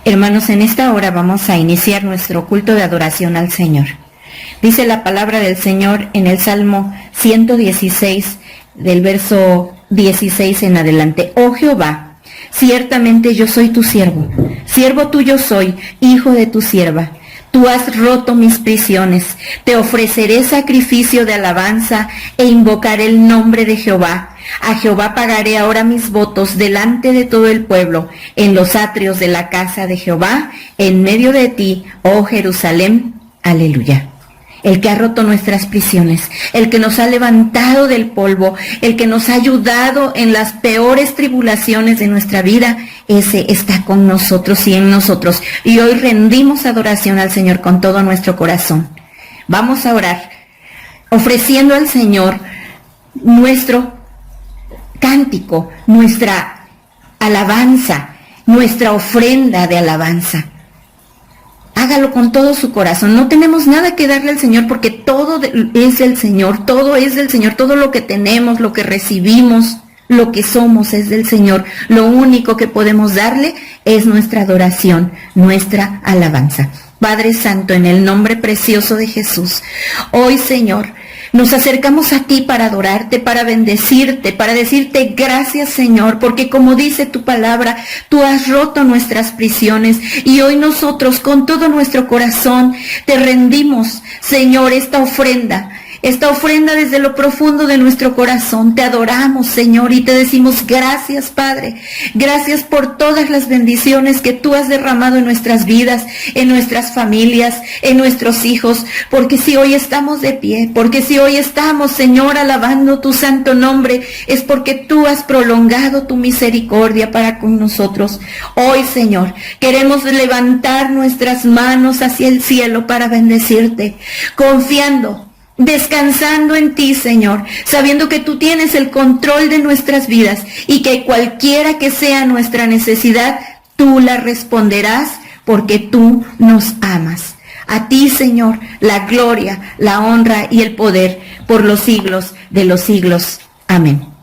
Hermanos, en esta hora vamos a iniciar nuestro culto de adoración al Señor. Dice la palabra del Señor en el Salmo 116, del verso 16 en adelante. Oh Jehová, ciertamente yo soy tu siervo tuyo soy, hijo de tu sierva. Tú has roto mis prisiones, te ofreceré sacrificio de alabanza e invocaré el nombre de Jehová. A Jehová pagaré ahora mis votos delante de todo el pueblo, en los atrios de la casa de Jehová, en medio de ti, oh Jerusalén. Aleluya. El que ha roto nuestras prisiones, el que nos ha levantado del polvo, el que nos ha ayudado en las peores tribulaciones de nuestra vida, ese está con nosotros y en nosotros. Y hoy rendimos adoración al Señor con todo nuestro corazón. Vamos a orar, ofreciendo al Señor nuestro cántico, nuestra alabanza, nuestra ofrenda de alabanza. Hágalo con todo su corazón. No tenemos nada que darle al Señor porque todo es del Señor, todo es del Señor, todo lo que tenemos, lo que recibimos, lo que somos es del Señor. Lo único que podemos darle es nuestra adoración, nuestra alabanza. Padre Santo, en el nombre precioso de Jesús, hoy, Señor, nos acercamos a ti para adorarte, para bendecirte, para decirte gracias, Señor, porque como dice tu palabra, tú has roto nuestras prisiones y hoy nosotros con todo nuestro corazón te rendimos, Señor, esta ofrenda desde lo profundo de nuestro corazón. Te adoramos, Señor, y te decimos gracias, Padre. Gracias por todas las bendiciones que tú has derramado en nuestras vidas, en nuestras familias, en nuestros hijos, porque si hoy estamos de pie, porque si hoy estamos, Señor, alabando tu santo nombre, es porque tú has prolongado tu misericordia para con nosotros. Hoy, Señor, queremos levantar nuestras manos hacia el cielo para bendecirte, confiando, descansando en ti, Señor, sabiendo que tú tienes el control de nuestras vidas y que cualquiera que sea nuestra necesidad, tú la responderás porque tú nos amas. A ti, Señor, la gloria, la honra y el poder por los siglos de los siglos. Amén.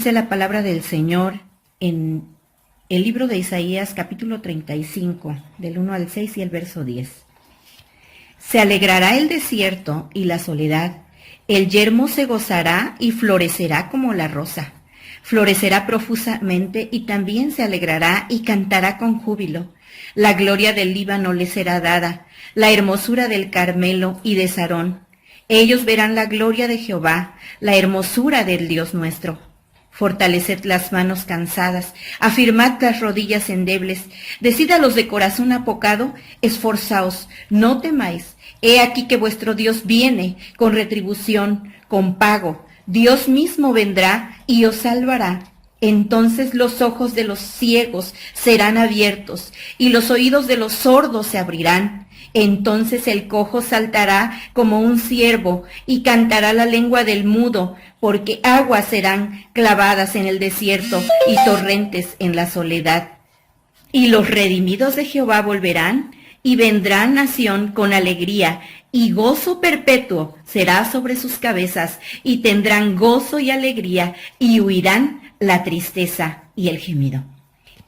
Dice la palabra del Señor en el libro de Isaías, capítulo 35, del 1 al 6 y el verso 10. Se alegrará el desierto y la soledad, el yermo se gozará y florecerá como la rosa. Florecerá profusamente y también se alegrará y cantará con júbilo. La gloria del Líbano le será dada, la hermosura del Carmelo y de Sarón. Ellos verán la gloria de Jehová, la hermosura del Dios nuestro. Fortaleced las manos cansadas, afirmad las rodillas endebles, decid a los de corazón apocado, esforzaos, no temáis. He aquí que vuestro Dios viene con retribución, con pago. Dios mismo vendrá y os salvará. Entonces los ojos de los ciegos serán abiertos y los oídos de los sordos se abrirán. Entonces el cojo saltará como un ciervo y cantará la lengua del mudo, porque aguas serán clavadas en el desierto y torrentes en la soledad. Y los redimidos de Jehová volverán y vendrán a Sión con alegría, y gozo perpetuo será sobre sus cabezas, y tendrán gozo y alegría, y huirán la tristeza y el gemido.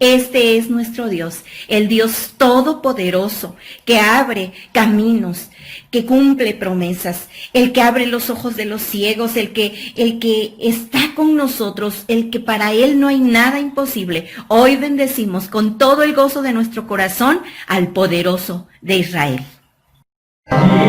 Este es nuestro Dios, el Dios todopoderoso, que abre caminos, que cumple promesas, el que abre los ojos de los ciegos, el que está con nosotros, el que para Él no hay nada imposible. Hoy bendecimos con todo el gozo de nuestro corazón al poderoso de Israel. Amen.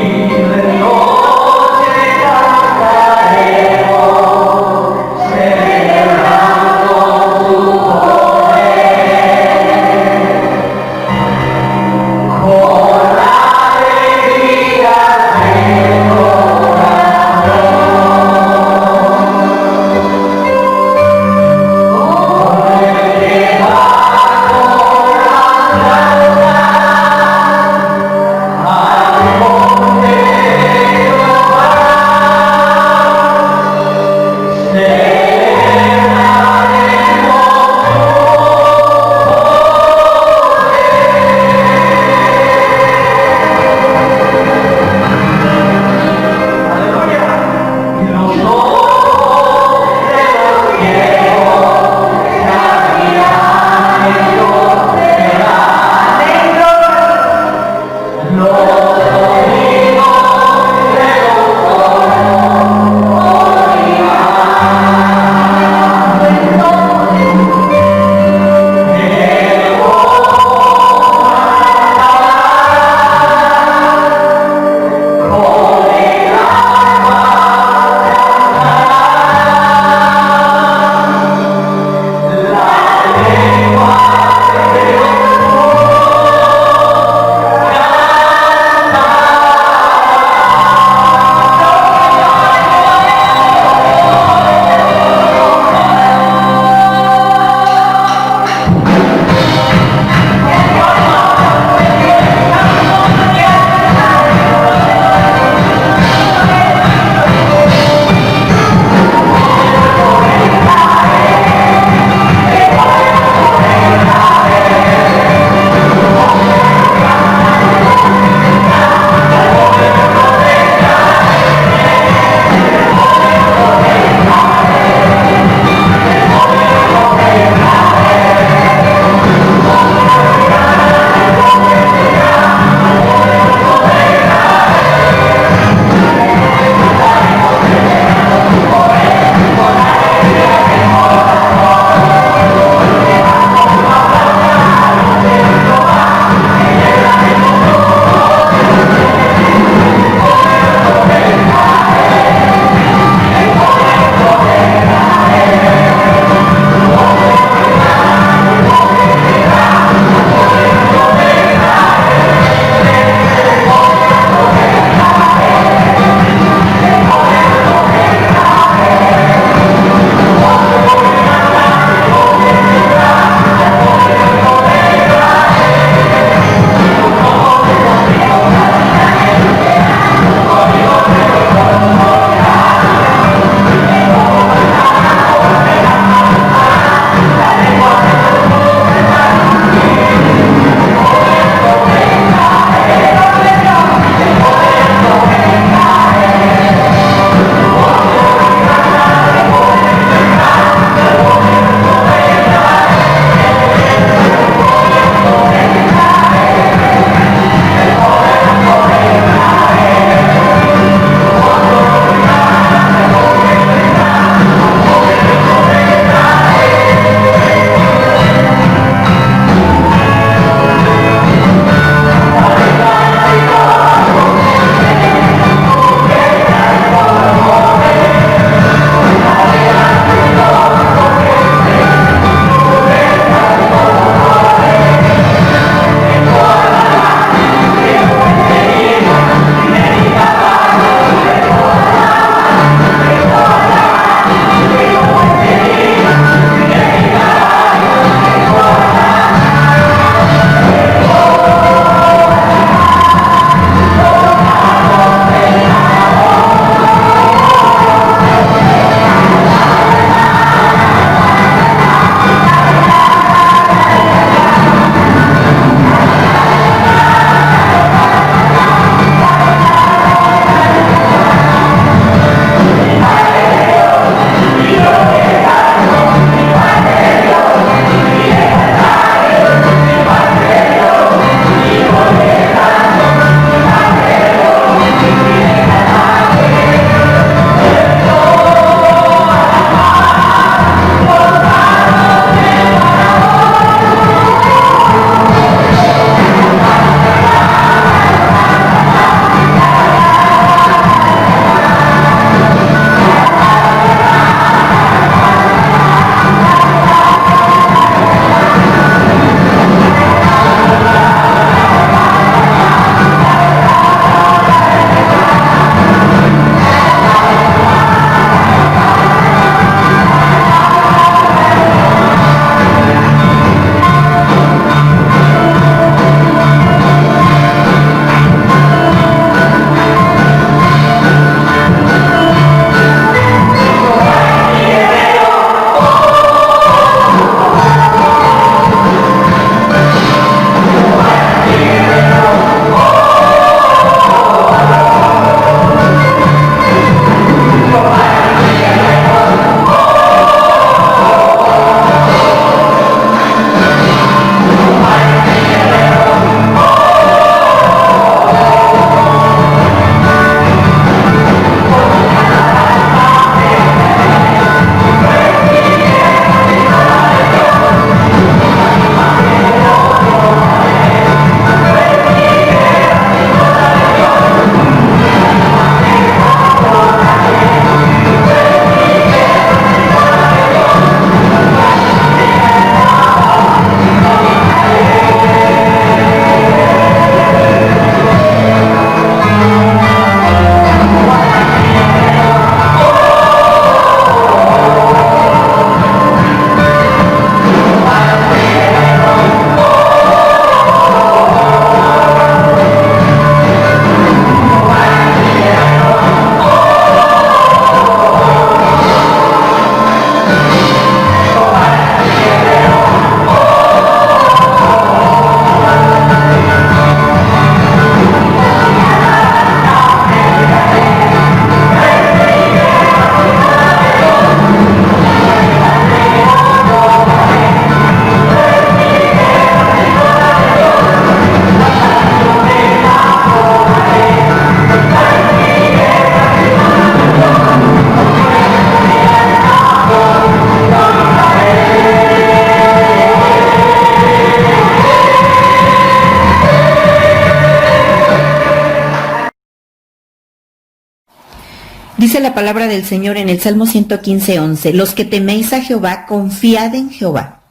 Dice la palabra del Señor en el Salmo 115:11, los que teméis a Jehová, confiad en Jehová.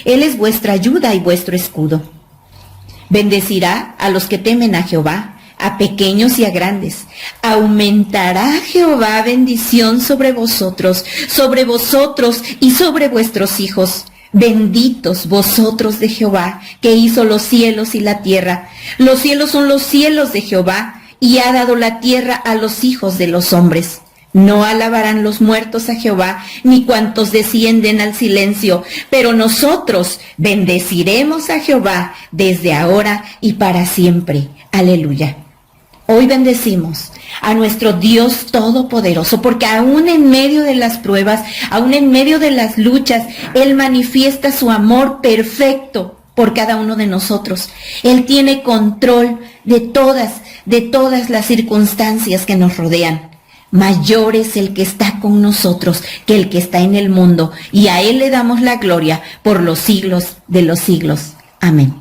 Él es vuestra ayuda y vuestro escudo. Bendecirá a los que temen a Jehová, a pequeños y a grandes. Aumentará Jehová bendición sobre vosotros y sobre vuestros hijos. Benditos vosotros de Jehová, que hizo los cielos y la tierra. Los cielos son los cielos de Jehová, y ha dado la tierra a los hijos de los hombres. No alabarán los muertos a Jehová, ni cuantos descienden al silencio, pero nosotros bendeciremos a Jehová desde ahora y para siempre. Aleluya. Hoy bendecimos a nuestro Dios Todopoderoso, porque aún en medio de las pruebas, aún en medio de las luchas, Él manifiesta su amor perfecto por cada uno de nosotros. Él tiene control de todas las circunstancias que nos rodean. Mayor es el que está con nosotros que el que está en el mundo, y a Él le damos la gloria por los siglos de los siglos. Amén.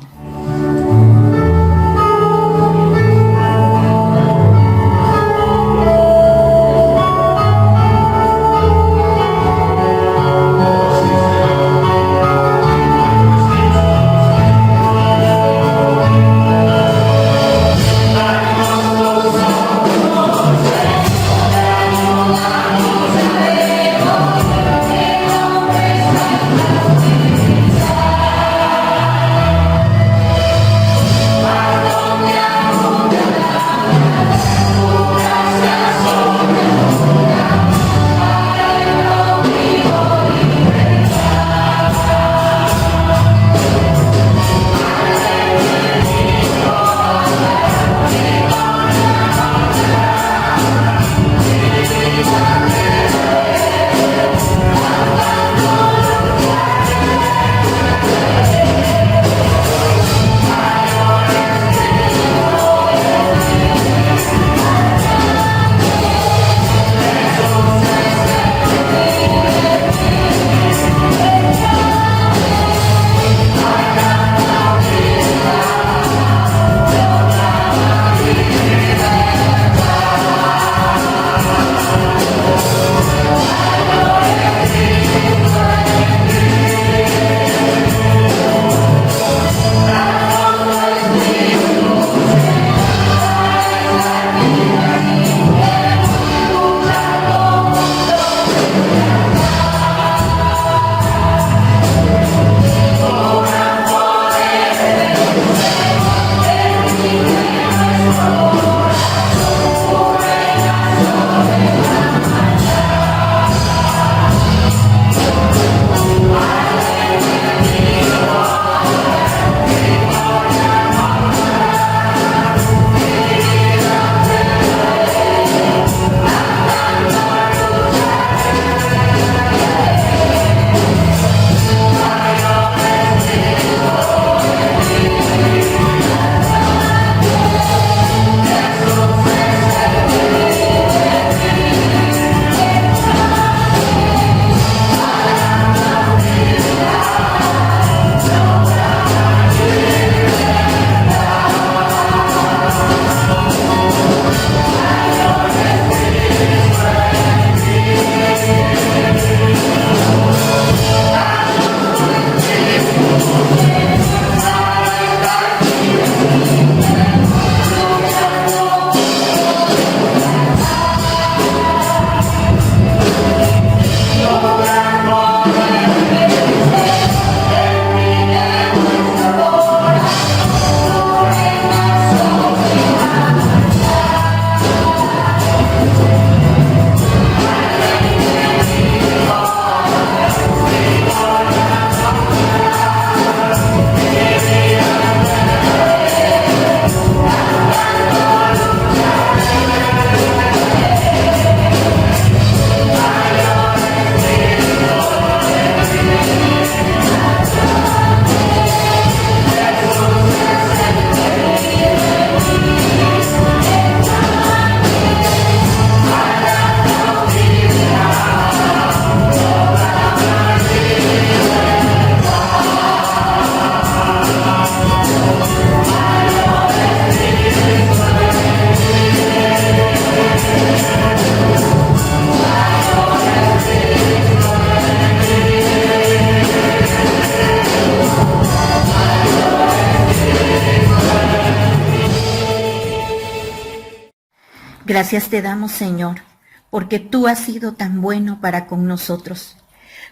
Gracias te damos, Señor, porque tú has sido tan bueno para con nosotros.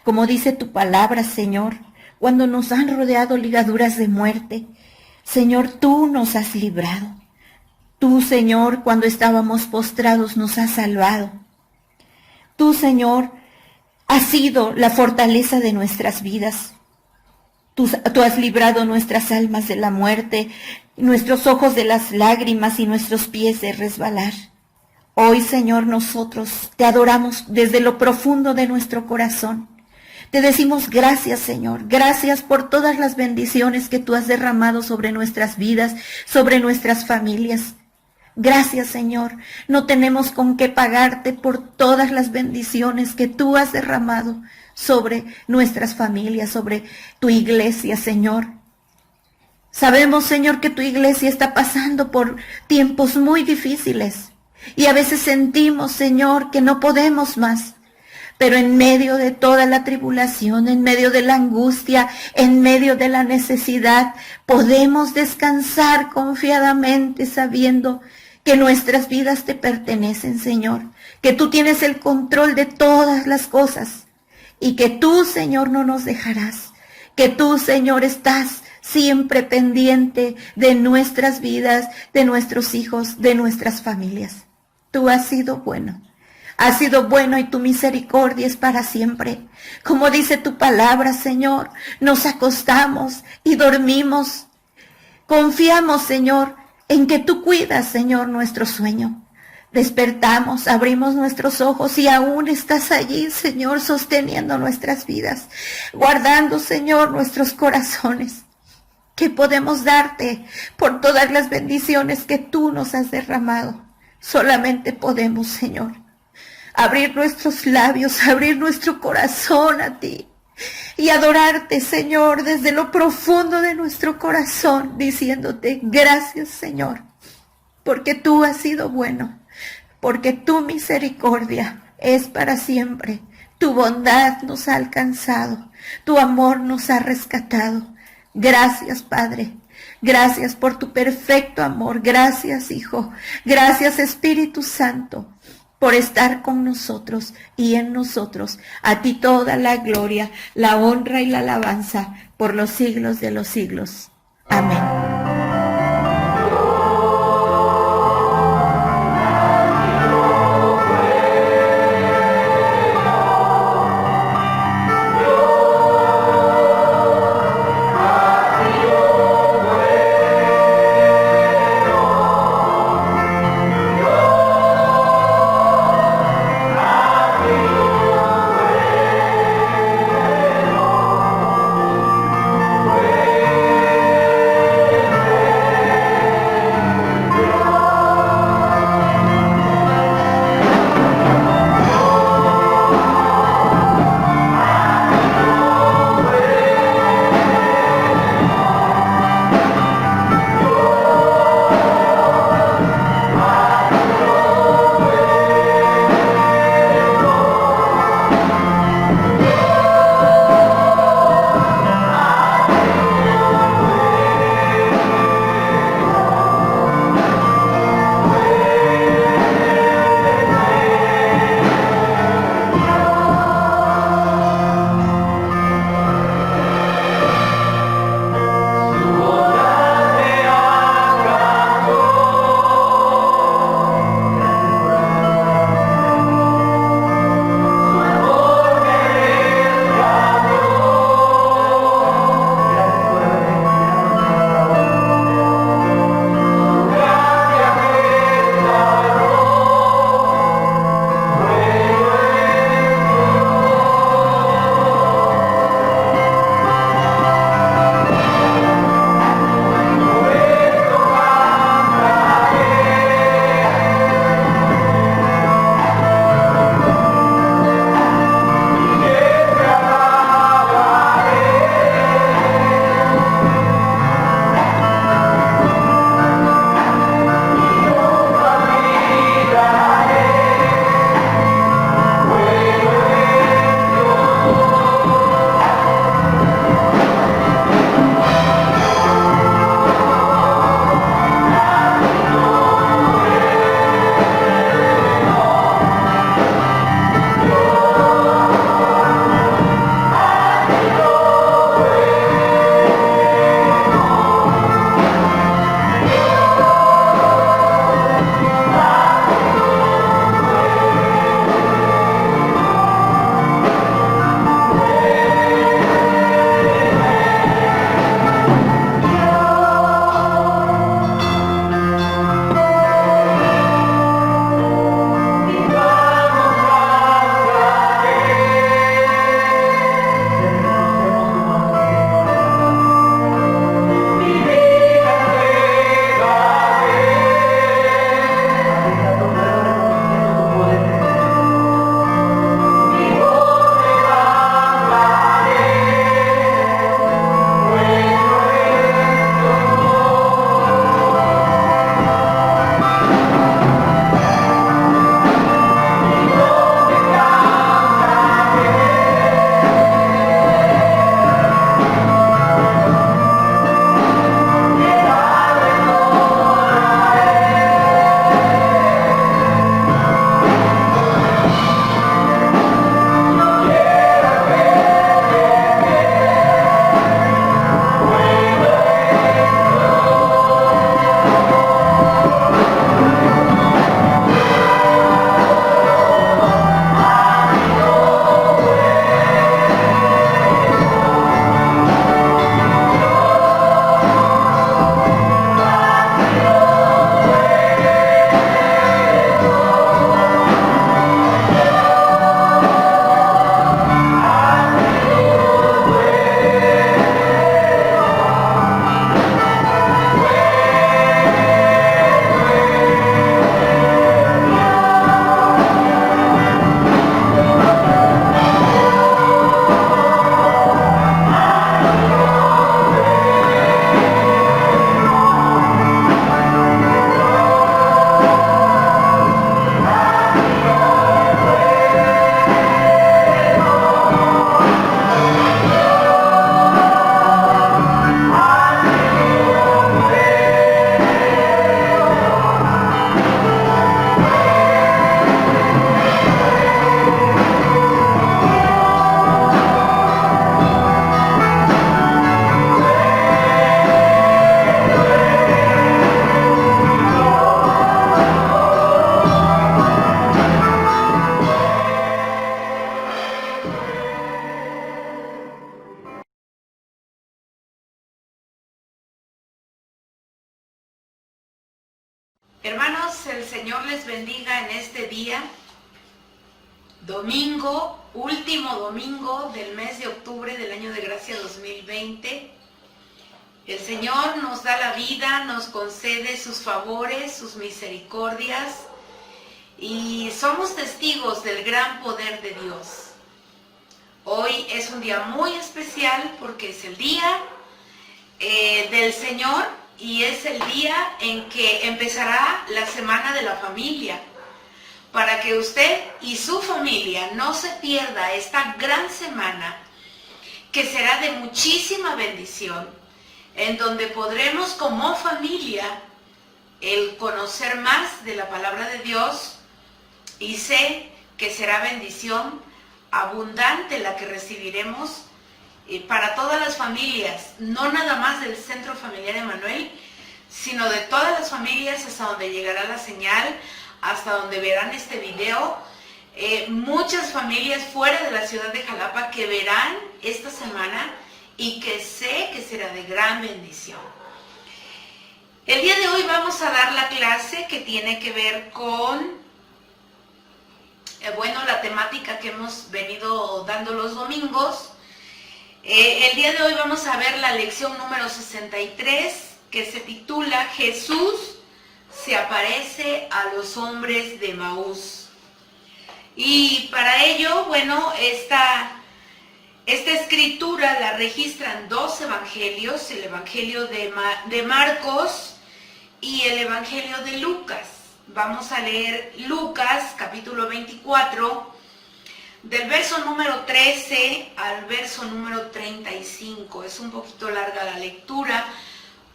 Como dice tu palabra, Señor, cuando nos han rodeado ligaduras de muerte, Señor, tú nos has librado. Tú, Señor, cuando estábamos postrados, nos has salvado. Tú, Señor, has sido la fortaleza de nuestras vidas. Tú has librado nuestras almas de la muerte, nuestros ojos de las lágrimas y nuestros pies de resbalar. Hoy, Señor, nosotros te adoramos desde lo profundo de nuestro corazón. Te decimos gracias, Señor, gracias por todas las bendiciones que tú has derramado sobre nuestras vidas, sobre nuestras familias. Gracias, Señor, no tenemos con qué pagarte por todas las bendiciones que tú has derramado sobre nuestras familias, sobre tu iglesia, Señor. Sabemos, Señor, que tu iglesia está pasando por tiempos muy difíciles y a veces sentimos, Señor, que no podemos más. Pero en medio de toda la tribulación, en medio de la angustia, en medio de la necesidad, podemos descansar confiadamente sabiendo que nuestras vidas te pertenecen, Señor, que tú tienes el control de todas las cosas y que tú, Señor, no nos dejarás, que tú, Señor, estás siempre pendiente de nuestras vidas, de nuestros hijos, de nuestras familias. Tú has sido bueno. Has sido bueno y tu misericordia es para siempre. Como dice tu palabra, Señor, nos acostamos y dormimos. Confiamos, Señor, en que tú cuidas, Señor, nuestro sueño. Despertamos, abrimos nuestros ojos y aún estás allí, Señor, sosteniendo nuestras vidas, guardando, Señor, nuestros corazones. ¿Qué podemos darte por todas las bendiciones que tú nos has derramado? Solamente podemos, Señor, abrir nuestros labios, abrir nuestro corazón a ti y adorarte, Señor, desde lo profundo de nuestro corazón, diciéndote gracias, Señor, porque tú has sido bueno, porque tu misericordia es para siempre, tu bondad nos ha alcanzado, tu amor nos ha rescatado. Gracias, Padre. Gracias por tu perfecto amor. Gracias, Hijo. Gracias, Espíritu Santo, por estar con nosotros y en nosotros. A ti toda la gloria, la honra y la alabanza por los siglos de los siglos. Amén. les bendiga en este día, domingo, último domingo del mes de octubre del año de gracia 2020. El Señor nos da la vida, nos concede sus favores, sus misericordias y somos testigos del gran poder de Dios. Hoy es un día muy especial porque es el día del Señor y es el día en que empezará la Semana de la Familia. Para que usted y su familia no se pierda esta gran semana que será de muchísima bendición, en donde podremos como familia el conocer más de la palabra de Dios, y sé que será bendición abundante la que recibiremos para todas las familias, no nada más del Centro Familiar Emanuel, sino de todas las familias hasta donde llegará la señal, hasta donde verán este video. Muchas familias fuera de la ciudad de Jalapa que verán esta semana y que sé que será de gran bendición. El día de hoy vamos a dar la clase que tiene que ver con, la temática que hemos venido dando los domingos. El día de hoy vamos a ver la lección número 63, que se titula Jesús se aparece a los hombres de Emaús. Y para ello, esta escritura la registran dos evangelios, el evangelio de Marcos y el evangelio de Lucas. Vamos a leer Lucas capítulo 24, del verso número 13 al verso número 35. Es un poquito larga la lectura,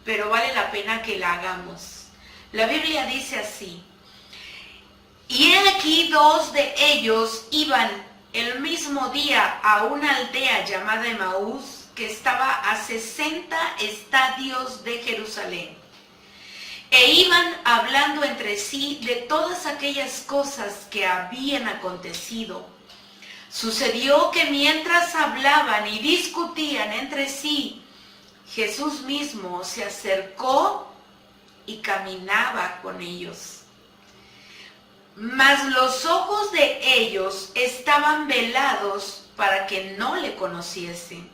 pero vale la pena que la hagamos. La Biblia dice así: y he aquí dos de ellos iban el mismo día a una aldea llamada Emaús, que estaba a 60 estadios de Jerusalén. E iban hablando entre sí de todas aquellas cosas que habían acontecido. Sucedió que mientras hablaban y discutían entre sí, Jesús mismo se acercó y caminaba con ellos. Mas los ojos de ellos estaban velados para que no le conociesen.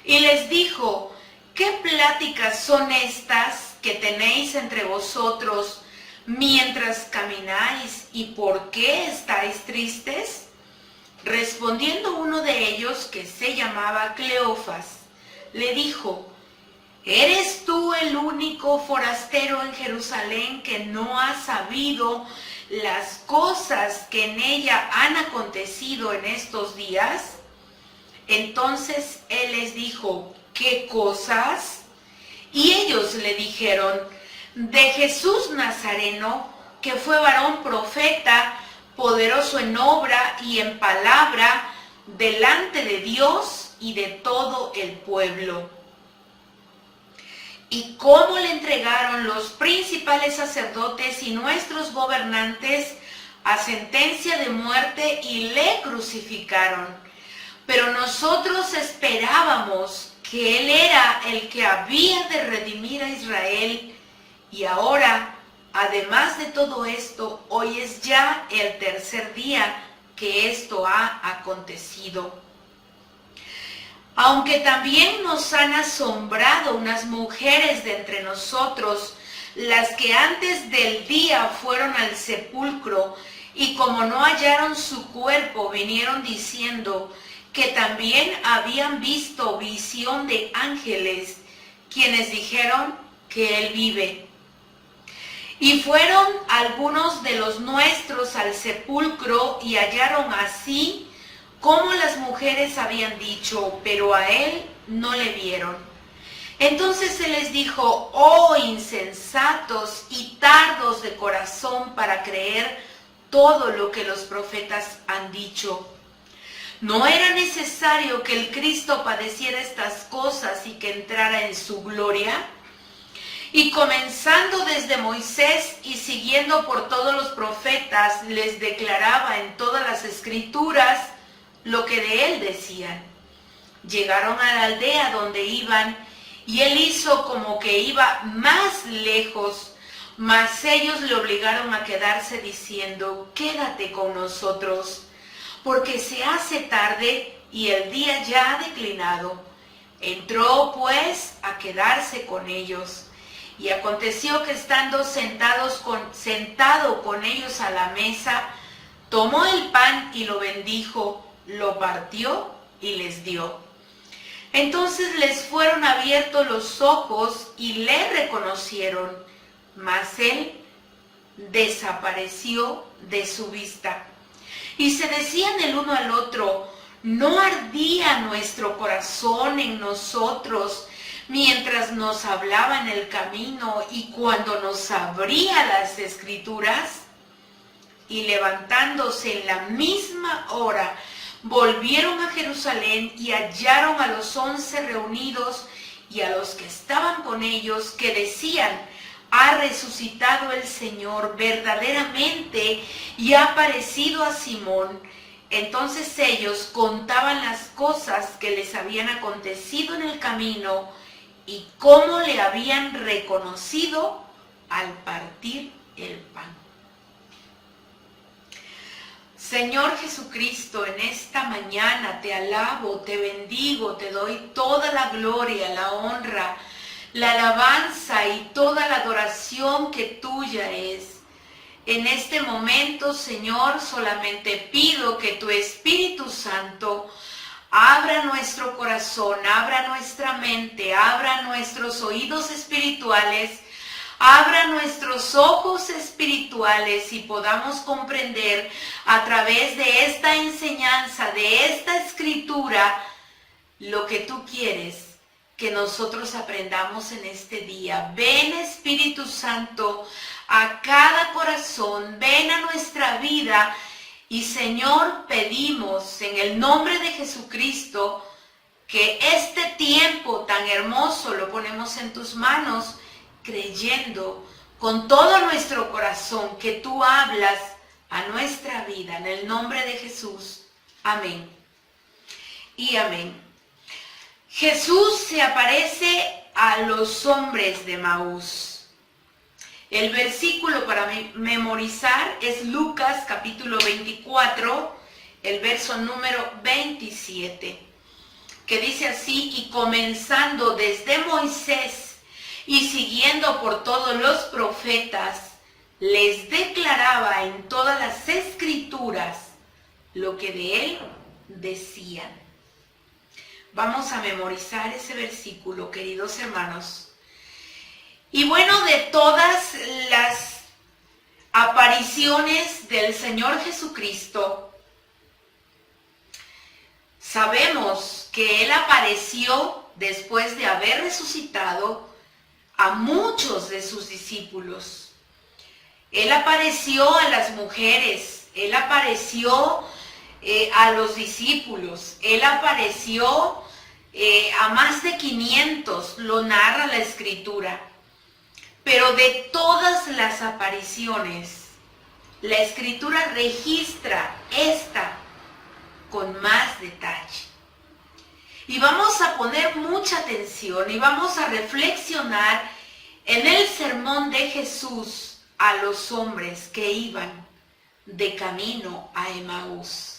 Y les dijo: ¿qué pláticas son estas que tenéis entre vosotros mientras camináis, y por qué estáis tristes? Respondiendo uno de ellos, que se llamaba Cleofas, le dijo: ¿eres tú el único forastero en Jerusalén que no ha sabido las cosas que en ella han acontecido en estos días? Entonces él les dijo: ¿qué cosas? Y ellos le dijeron: de Jesús Nazareno, que fue varón profeta, poderoso en obra y en palabra, delante de Dios y de todo el pueblo. Y cómo le entregaron los principales sacerdotes y nuestros gobernantes a sentencia de muerte y le crucificaron. Pero nosotros esperábamos que Él era el que había de redimir a Israel. Y ahora, además de todo esto, hoy es ya el tercer día que esto ha acontecido. Aunque también nos han asombrado unas mujeres de entre nosotros, las que antes del día fueron al sepulcro, y como no hallaron su cuerpo, vinieron diciendo que también habían visto visión de ángeles, quienes dijeron que Él vive. Y fueron algunos de los nuestros al sepulcro y hallaron así como las mujeres habían dicho, pero a Él no le vieron. Entonces se les dijo: oh insensatos y tardos de corazón para creer todo lo que los profetas han dicho. ¿No era necesario que el Cristo padeciera estas cosas y que entrara en su gloria? Y comenzando desde Moisés y siguiendo por todos los profetas, les declaraba en todas las escrituras lo que de él decían. Llegaron a la aldea donde iban, y él hizo como que iba más lejos, Mas ellos le obligaron a quedarse diciendo, quédate con nosotros, porque se hace tarde y el día ya ha declinado. Entró pues a quedarse con ellos. Y aconteció que estando sentado con ellos a la mesa, tomó el pan y lo bendijo, lo partió y les dio. Entonces les fueron abiertos los ojos y le reconocieron, mas él desapareció de su vista. Y se decían el uno al otro, ¿no ardía nuestro corazón en nosotros mientras nos hablaba en el camino y cuando nos abría las escrituras? Y levantándose en la misma hora, volvieron a Jerusalén y hallaron a los 11 reunidos y a los que estaban con ellos, que decían, ha resucitado el Señor verdaderamente y ha aparecido a Simón. Entonces ellos contaban las cosas que les habían acontecido en el camino y cómo le habían reconocido al partir el pan. Señor Jesucristo, en esta mañana te alabo, te bendigo, te doy toda la gloria, la honra, la alabanza y toda la adoración que tuya es. En este momento, Señor, solamente pido que tu Espíritu Santo abra nuestro corazón, abra nuestra mente, abra nuestros oídos espirituales, abra nuestros ojos espirituales y podamos comprender a través de esta enseñanza, de esta escritura, lo que tú quieres que nosotros aprendamos en este día. Ven, Espíritu Santo, a cada corazón, ven a nuestra vida y, Señor, pedimos en el nombre de Jesucristo que este tiempo tan hermoso lo ponemos en tus manos, creyendo con todo nuestro corazón que tú hablas a nuestra vida. En el nombre de Jesús. Amén. Y amén. Jesús se aparece a los hombres de Emaús. El versículo para memorizar es Lucas capítulo 24, el verso número 27, que dice así, y comenzando desde Moisés y siguiendo por todos los profetas, les declaraba en todas las escrituras lo que de él decían. Vamos a memorizar ese versículo, queridos hermanos. Y bueno, de todas las apariciones del Señor Jesucristo, sabemos que Él apareció después de haber resucitado a muchos de sus discípulos. Él apareció a las mujeres, Él apareció a los discípulos, Él apareció a más de 500, lo narra la Escritura. Pero de todas las apariciones, la Escritura registra esta con más detalle. Y vamos a poner mucha atención y vamos a reflexionar en el sermón de Jesús a los hombres que iban de camino a Emaús.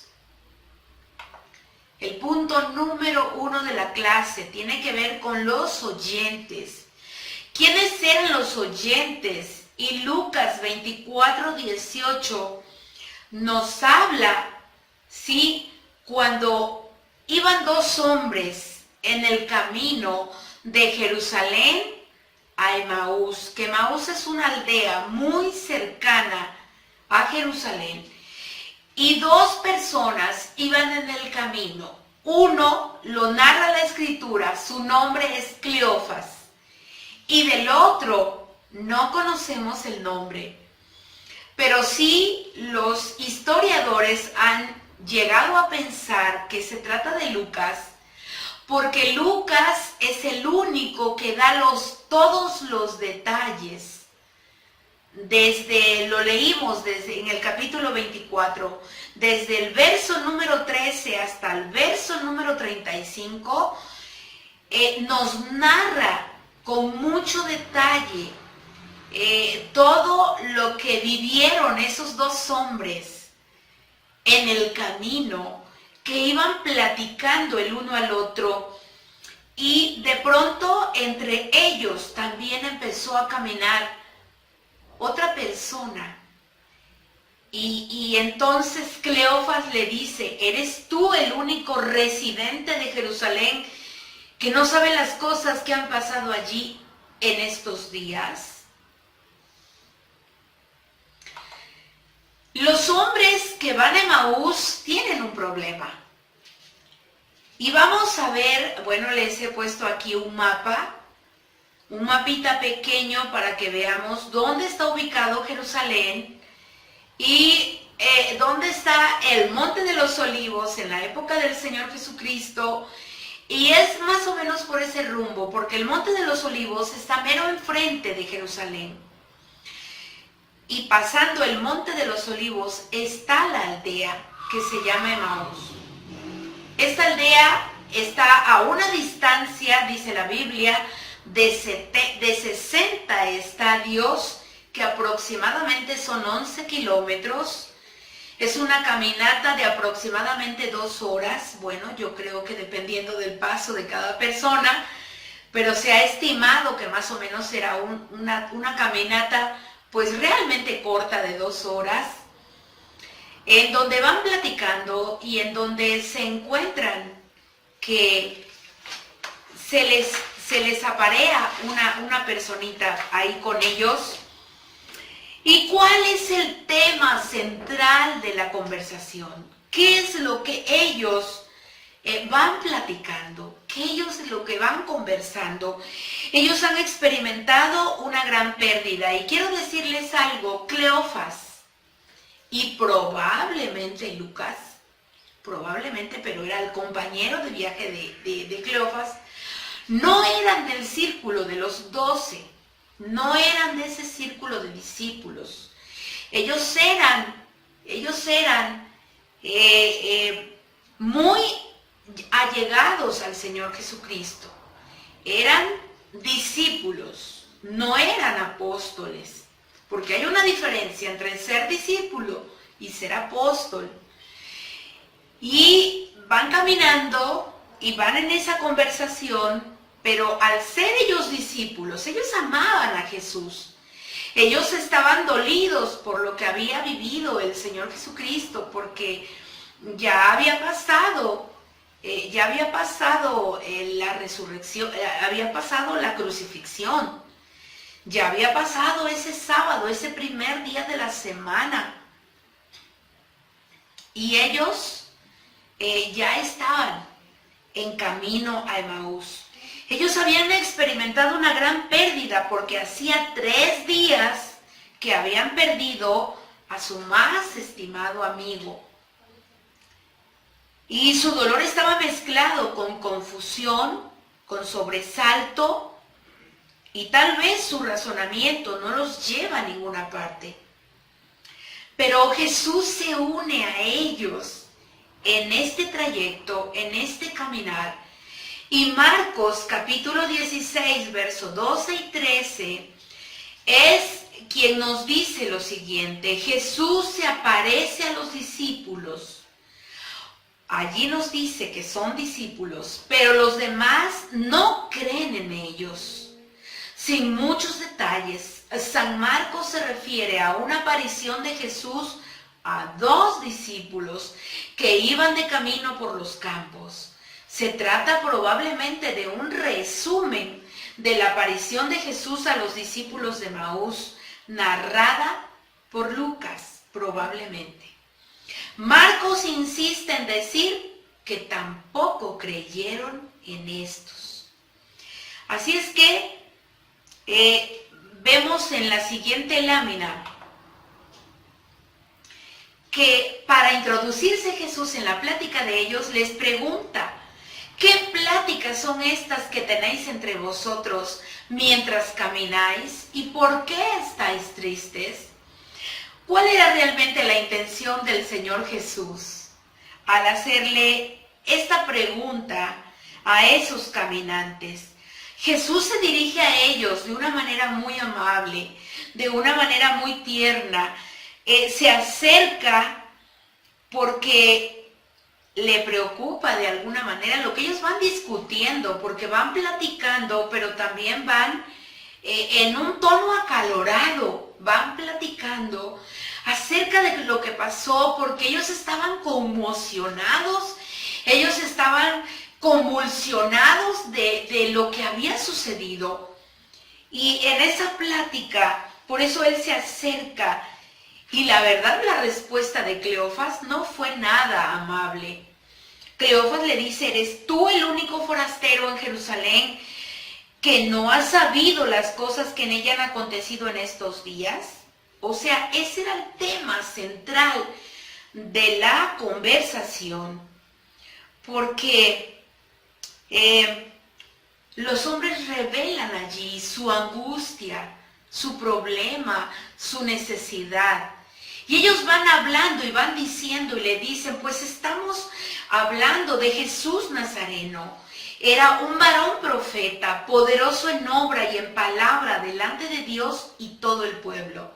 El punto número 1 de la clase tiene que ver con los oyentes. ¿Quiénes eran los oyentes? Y Lucas 24:18 nos habla, ¿sí?, cuando iban dos hombres en el camino de Jerusalén a Emaús, que Emaús es una aldea muy cercana a Jerusalén, y dos personas iban en el camino. Uno, lo narra la Escritura, su nombre es Cleofas, y del otro no conocemos el nombre, pero sí los historiadores han llegado a pensar que se trata de Lucas, porque Lucas es el único que da todos los detalles. Lo leímos en el capítulo 24, desde el verso número 13 hasta el verso número 35, nos narra con mucho detalle todo lo que vivieron esos dos hombres en el camino, que iban platicando el uno al otro, y de pronto entre ellos también empezó a caminar otra persona. Y entonces Cleofas le dice: ¿eres tú el único residente de Jerusalén que no sabe las cosas que han pasado allí en estos días? Los hombres que van a Emaús tienen un problema. Y vamos a ver, bueno, les he puesto aquí un mapa, un mapita pequeño para que veamos dónde está ubicado Jerusalén y dónde está el Monte de los Olivos en la época del Señor Jesucristo. Y es más o menos por ese rumbo, porque el Monte de los Olivos está mero enfrente de Jerusalén. Y pasando el Monte de los Olivos está la aldea que se llama Emaús. Esta aldea está a una distancia, dice la Biblia, de 60 estadios, que aproximadamente son 11 kilómetros. Es una caminata de aproximadamente 2 horas. Bueno, yo creo que dependiendo del paso de cada persona, pero se ha estimado que más o menos será una caminata pues realmente corta de 2 horas, en donde van platicando y en donde se encuentran que se les aparea una personita ahí con ellos. ¿Y cuál es el tema central de la conversación? ¿Qué es lo que ellos van platicando? ¿Qué ellos es lo que van conversando? Ellos han experimentado una gran pérdida. Y quiero decirles algo: Cleofas y probablemente Lucas, pero era el compañero de viaje de Cleofas, no eran del círculo de los 12, no eran de ese círculo de discípulos. Ellos eran muy allegados al Señor Jesucristo. Eran discípulos, no eran apóstoles, porque hay una diferencia entre ser discípulo y ser apóstol. Y van caminando y van en esa conversación, pero al ser ellos discípulos, ellos amaban a Jesús. Ellos estaban dolidos por lo que había vivido el Señor Jesucristo, porque ya había pasado la resurrección, había pasado la crucifixión, ya había pasado ese sábado, ese primer día de la semana. Y ellos ya estaban en camino a Emaús. Ellos habían experimentado una gran pérdida porque hacía 3 días que habían perdido a su más estimado amigo. Y su dolor estaba mezclado con confusión, con sobresalto, y tal vez su razonamiento no los lleva a ninguna parte. Pero Jesús se une a ellos en este trayecto, en este caminar. Y Marcos capítulo 16, verso 12 y 13, es quien nos dice lo siguiente: Jesús se aparece a los discípulos. Allí nos dice que son discípulos, pero los demás no creen en ellos. Sin muchos detalles, San Marcos se refiere a una aparición de Jesús a 2 discípulos que iban de camino por los campos. Se trata probablemente de un resumen de la aparición de Jesús a los discípulos de Emaús, narrada por Lucas, probablemente. Marcos insiste en decir que tampoco creyeron en estos. Así es que vemos en la siguiente lámina que para introducirse Jesús en la plática de ellos les pregunta: ¿qué pláticas son estas que tenéis entre vosotros mientras camináis? ¿Y por qué estáis tristes? ¿Cuál era realmente la intención del Señor Jesús al hacerle esta pregunta a esos caminantes? Jesús se dirige a ellos de una manera muy amable, de una manera muy tierna. Se acerca porque le preocupa de alguna manera lo que ellos van discutiendo, porque van platicando, pero también van en un tono acalorado, van platicando acerca de lo que pasó, porque ellos estaban conmocionados, ellos estaban convulsionados de lo que había sucedido. Y en esa plática, por eso él se acerca, y la verdad la respuesta de Cleofas no fue nada amable. Cleofas le dice: ¿eres tú el único forastero en Jerusalén que no ha sabido las cosas que en ella han acontecido en estos días? O sea, ese era el tema central de la conversación, porque los hombres revelan allí su angustia, su problema, su necesidad. Y ellos van hablando y van diciendo y le dicen: pues estamos hablando de Jesús Nazareno. Era un varón profeta, poderoso en obra y en palabra delante de Dios y todo el pueblo.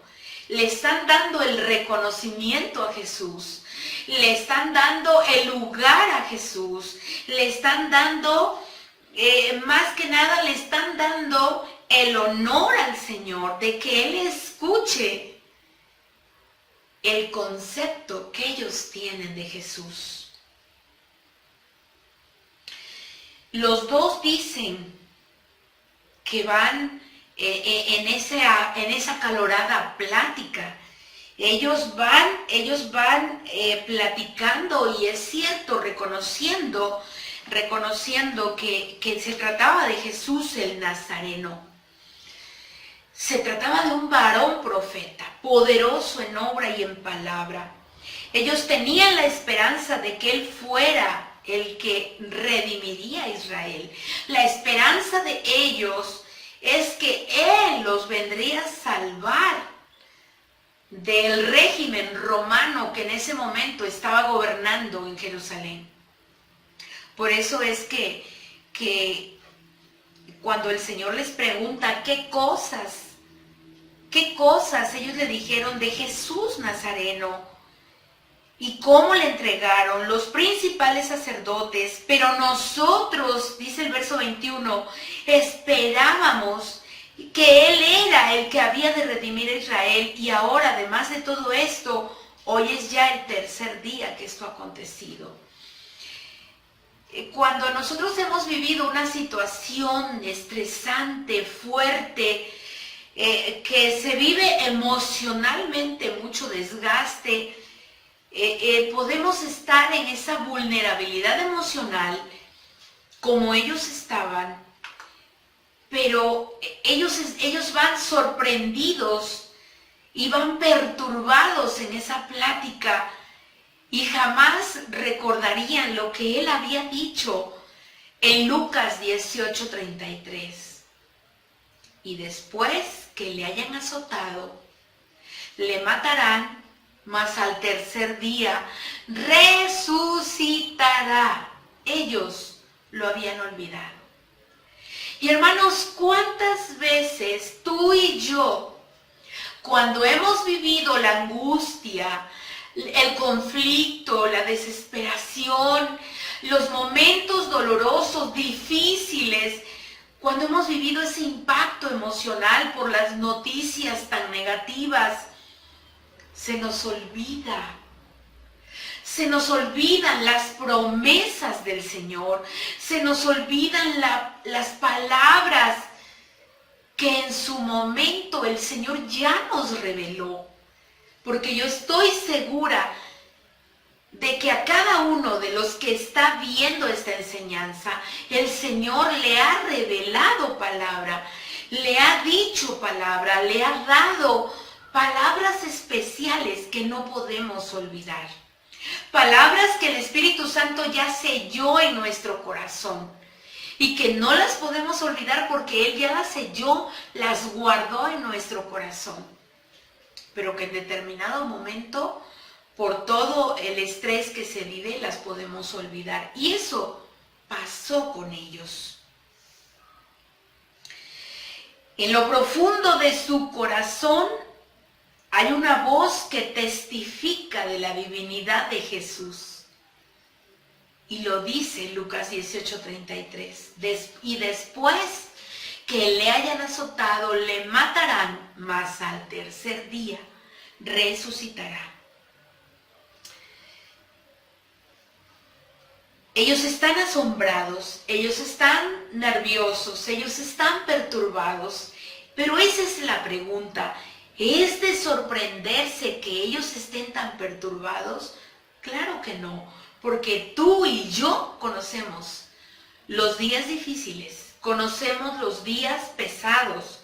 Le están dando el reconocimiento a Jesús. Le están dando el lugar a Jesús. Le están dando, más que nada, le están dando el honor al Señor de que Él escuche el concepto que ellos tienen de Jesús. Los dos dicen que van en esa acalorada plática. Ellos van platicando, y es cierto, reconociendo que se trataba de Jesús el Nazareno. Se trataba de un varón profeta, poderoso en obra y en palabra. Ellos tenían la esperanza de que Él fuera el que redimiría a Israel. La esperanza de ellos es que Él los vendría a salvar del régimen romano que en ese momento estaba gobernando en Jerusalén. Por eso es que cuando el Señor les pregunta qué cosas ellos le dijeron de Jesús Nazareno y cómo le entregaron los principales sacerdotes, pero nosotros, dice el verso 21, esperábamos que Él era el que había de redimir a Israel, y ahora, además de todo esto, hoy es ya el tercer día que esto ha acontecido. Cuando nosotros hemos vivido una situación estresante, fuerte, que se vive emocionalmente mucho desgaste, podemos estar en esa vulnerabilidad emocional como ellos estaban, pero ellos van sorprendidos y van perturbados en esa plática y jamás recordarían lo que Él había dicho en Lucas 18:33. Y después que le hayan azotado, le matarán, mas al tercer día resucitará. Ellos lo habían olvidado. Y hermanos, ¿cuántas veces tú y yo, cuando hemos vivido la angustia, el conflicto, la desesperación, los momentos dolorosos, difíciles, cuando hemos vivido ese impacto emocional por las noticias tan negativas, se nos olvidan las promesas del Señor, se nos olvidan las palabras que en su momento el Señor ya nos reveló? Porque yo estoy segura de que a cada uno de los que está viendo esta enseñanza, el Señor le ha revelado palabra, le ha dicho palabra, le ha dado palabras especiales que no podemos olvidar. Palabras que el Espíritu Santo ya selló en nuestro corazón y que no las podemos olvidar porque Él ya las selló, las guardó en nuestro corazón. Pero que en determinado momento, por todo el estrés que se vive, las podemos olvidar. Y eso pasó con ellos. En lo profundo de su corazón hay una voz que testifica de la divinidad de Jesús. Y lo dice Lucas 18:33. Y después que le hayan azotado, le matarán, mas al tercer día resucitará. Ellos están asombrados, ellos están nerviosos, ellos están perturbados, pero esa es la pregunta. ¿Es de sorprenderse que ellos estén tan perturbados? Claro que no, porque tú y yo conocemos los días difíciles, conocemos los días pesados,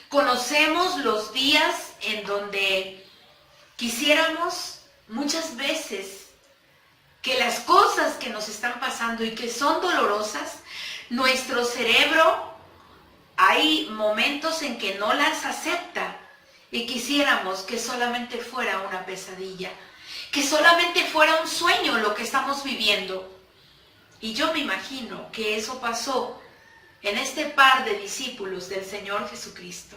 conocemos los días en donde quisiéramos muchas veces que las cosas que nos están pasando y que son dolorosas, nuestro cerebro, hay momentos en que no las acepta y quisiéramos que solamente fuera una pesadilla, que solamente fuera un sueño lo que estamos viviendo. Y yo me imagino que eso pasó en este par de discípulos del Señor Jesucristo.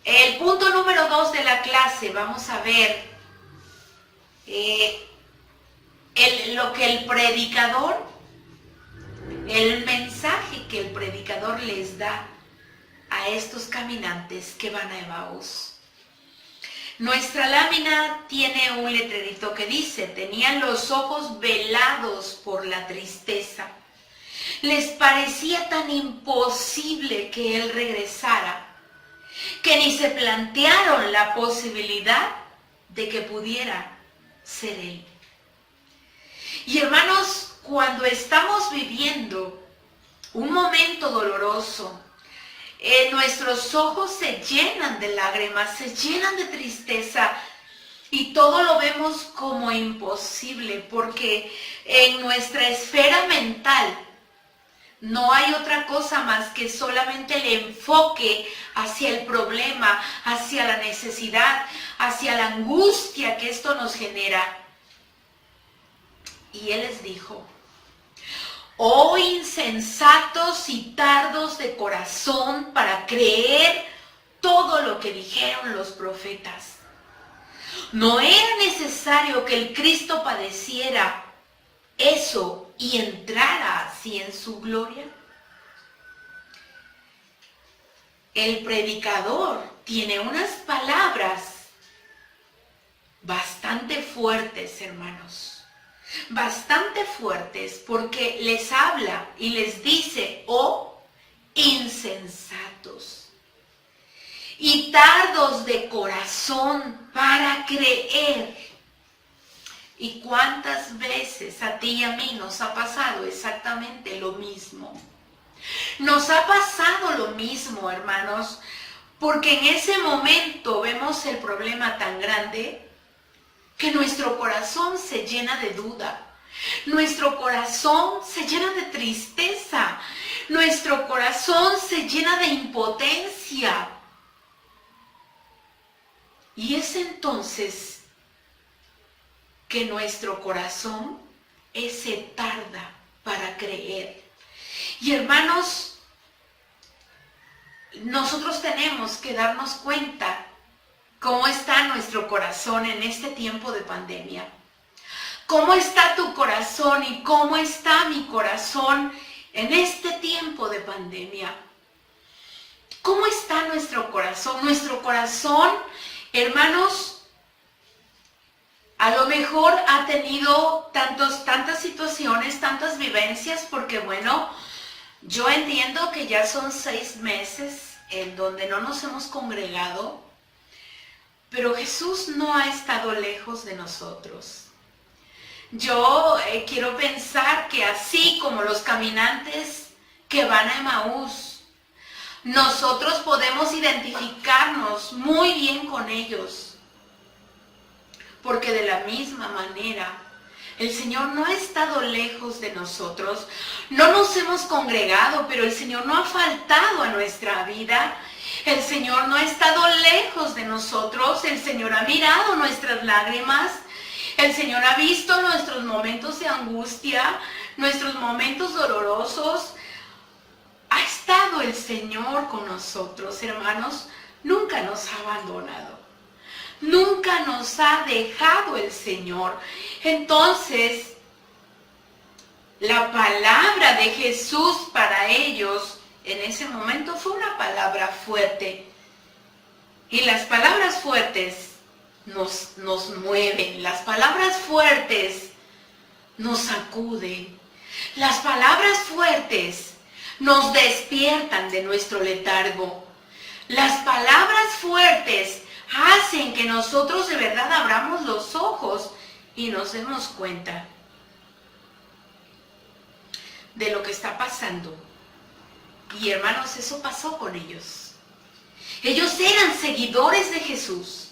El punto número 2 de la clase, vamos a ver lo que el predicador, el mensaje que el predicador les da a estos caminantes que van a Emaús. Nuestra lámina tiene un letrerito que dice: tenían los ojos velados por la tristeza. Les parecía tan imposible que él regresara, que ni se plantearon la posibilidad de que pudiera ser él. Y hermanos, cuando estamos viviendo un momento doloroso, nuestros ojos se llenan de lágrimas, se llenan de tristeza y todo lo vemos como imposible, porque en nuestra esfera mental no hay otra cosa más que solamente el enfoque hacia el problema, hacia la necesidad, hacia la angustia que esto nos genera. Y él les dijo: oh insensatos y tardos de corazón para creer todo lo que dijeron los profetas. ¿No era necesario que el Cristo padeciera eso y entrara así en su gloria? El predicador tiene unas palabras bastante fuertes, hermanos. Bastante fuertes, porque les habla y les dice: oh insensatos y tardos de corazón para creer. ¿Y cuántas veces a ti y a mí nos ha pasado exactamente lo mismo? Nos ha pasado lo mismo, hermanos, porque en ese momento vemos el problema tan grande que nuestro corazón se llena de duda, nuestro corazón se llena de tristeza, nuestro corazón se llena de impotencia. Y es entonces que nuestro corazón se tarda para creer. Y hermanos, nosotros tenemos que darnos cuenta cómo está nuestro corazón en este tiempo de pandemia. ¿Cómo está tu corazón y cómo está mi corazón en este tiempo de pandemia? ¿Cómo está nuestro corazón? Nuestro corazón, hermanos, a lo mejor ha tenido tantas situaciones, tantas vivencias, porque bueno, yo entiendo que ya son 6 meses en donde no nos hemos congregado. Pero Jesús no ha estado lejos de nosotros. Yo quiero pensar que así como los caminantes que van a Emaús, nosotros podemos identificarnos muy bien con ellos. Porque de la misma manera, el Señor no ha estado lejos de nosotros. No nos hemos congregado, pero el Señor no ha faltado a nuestra vida. El Señor no ha estado lejos de nosotros. El Señor ha mirado nuestras lágrimas. El Señor ha visto nuestros momentos de angustia, nuestros momentos dolorosos. Ha estado estado el Señor con nosotros, hermanos. Nunca nos ha abandonado. Nunca nos ha dejado el Señor. Entonces, la palabra de Jesús para ellos en ese momento fue una palabra fuerte. Y las palabras fuertes nos mueven. Las palabras fuertes nos sacuden. Las palabras fuertes nos despiertan de nuestro letargo. Las palabras fuertes hacen que nosotros de verdad abramos los ojos y nos demos cuenta de lo que está pasando. Y hermanos, eso pasó con ellos. Ellos eran seguidores de Jesús,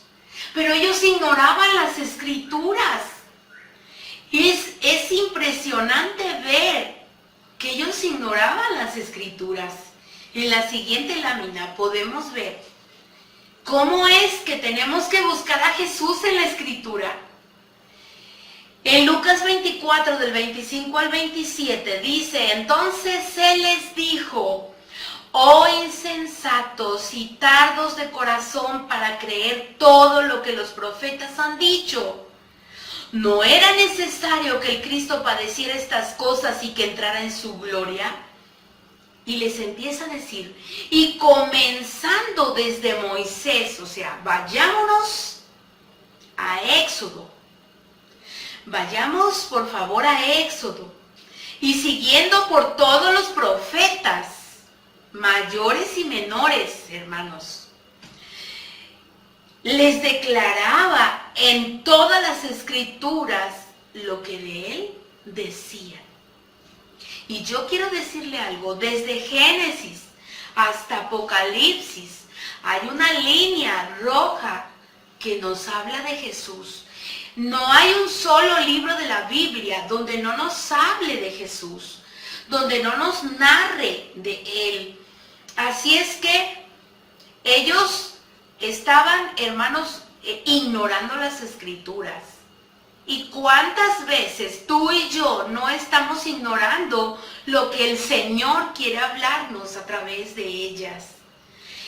pero ellos ignoraban las Escrituras. Es impresionante ver que ellos ignoraban las Escrituras. En la siguiente lámina podemos ver cómo es que tenemos que buscar a Jesús en la Escritura. En Lucas 24, del 25 al 27, dice: entonces Él les dijo: oh insensatos y tardos de corazón para creer todo lo que los profetas han dicho. ¿No era necesario que el Cristo padeciera estas cosas y que entrara en su gloria? Y les empieza a decir, y comenzando desde Moisés, o sea, vayámonos a Éxodo. Vayamos por favor a Éxodo. Y siguiendo por todos los profetas, mayores y menores, hermanos, les declaraba en todas las Escrituras lo que de Él decía. Y yo quiero decirle algo, desde Génesis hasta Apocalipsis hay una línea roja que nos habla de Jesús. No hay un solo libro de la Biblia donde no nos hable de Jesús, donde no nos narre de Él. Así es que ellos estaban, hermanos, ignorando las Escrituras. ¿Y cuántas veces tú y yo no estamos ignorando lo que el Señor quiere hablarnos a través de ellas?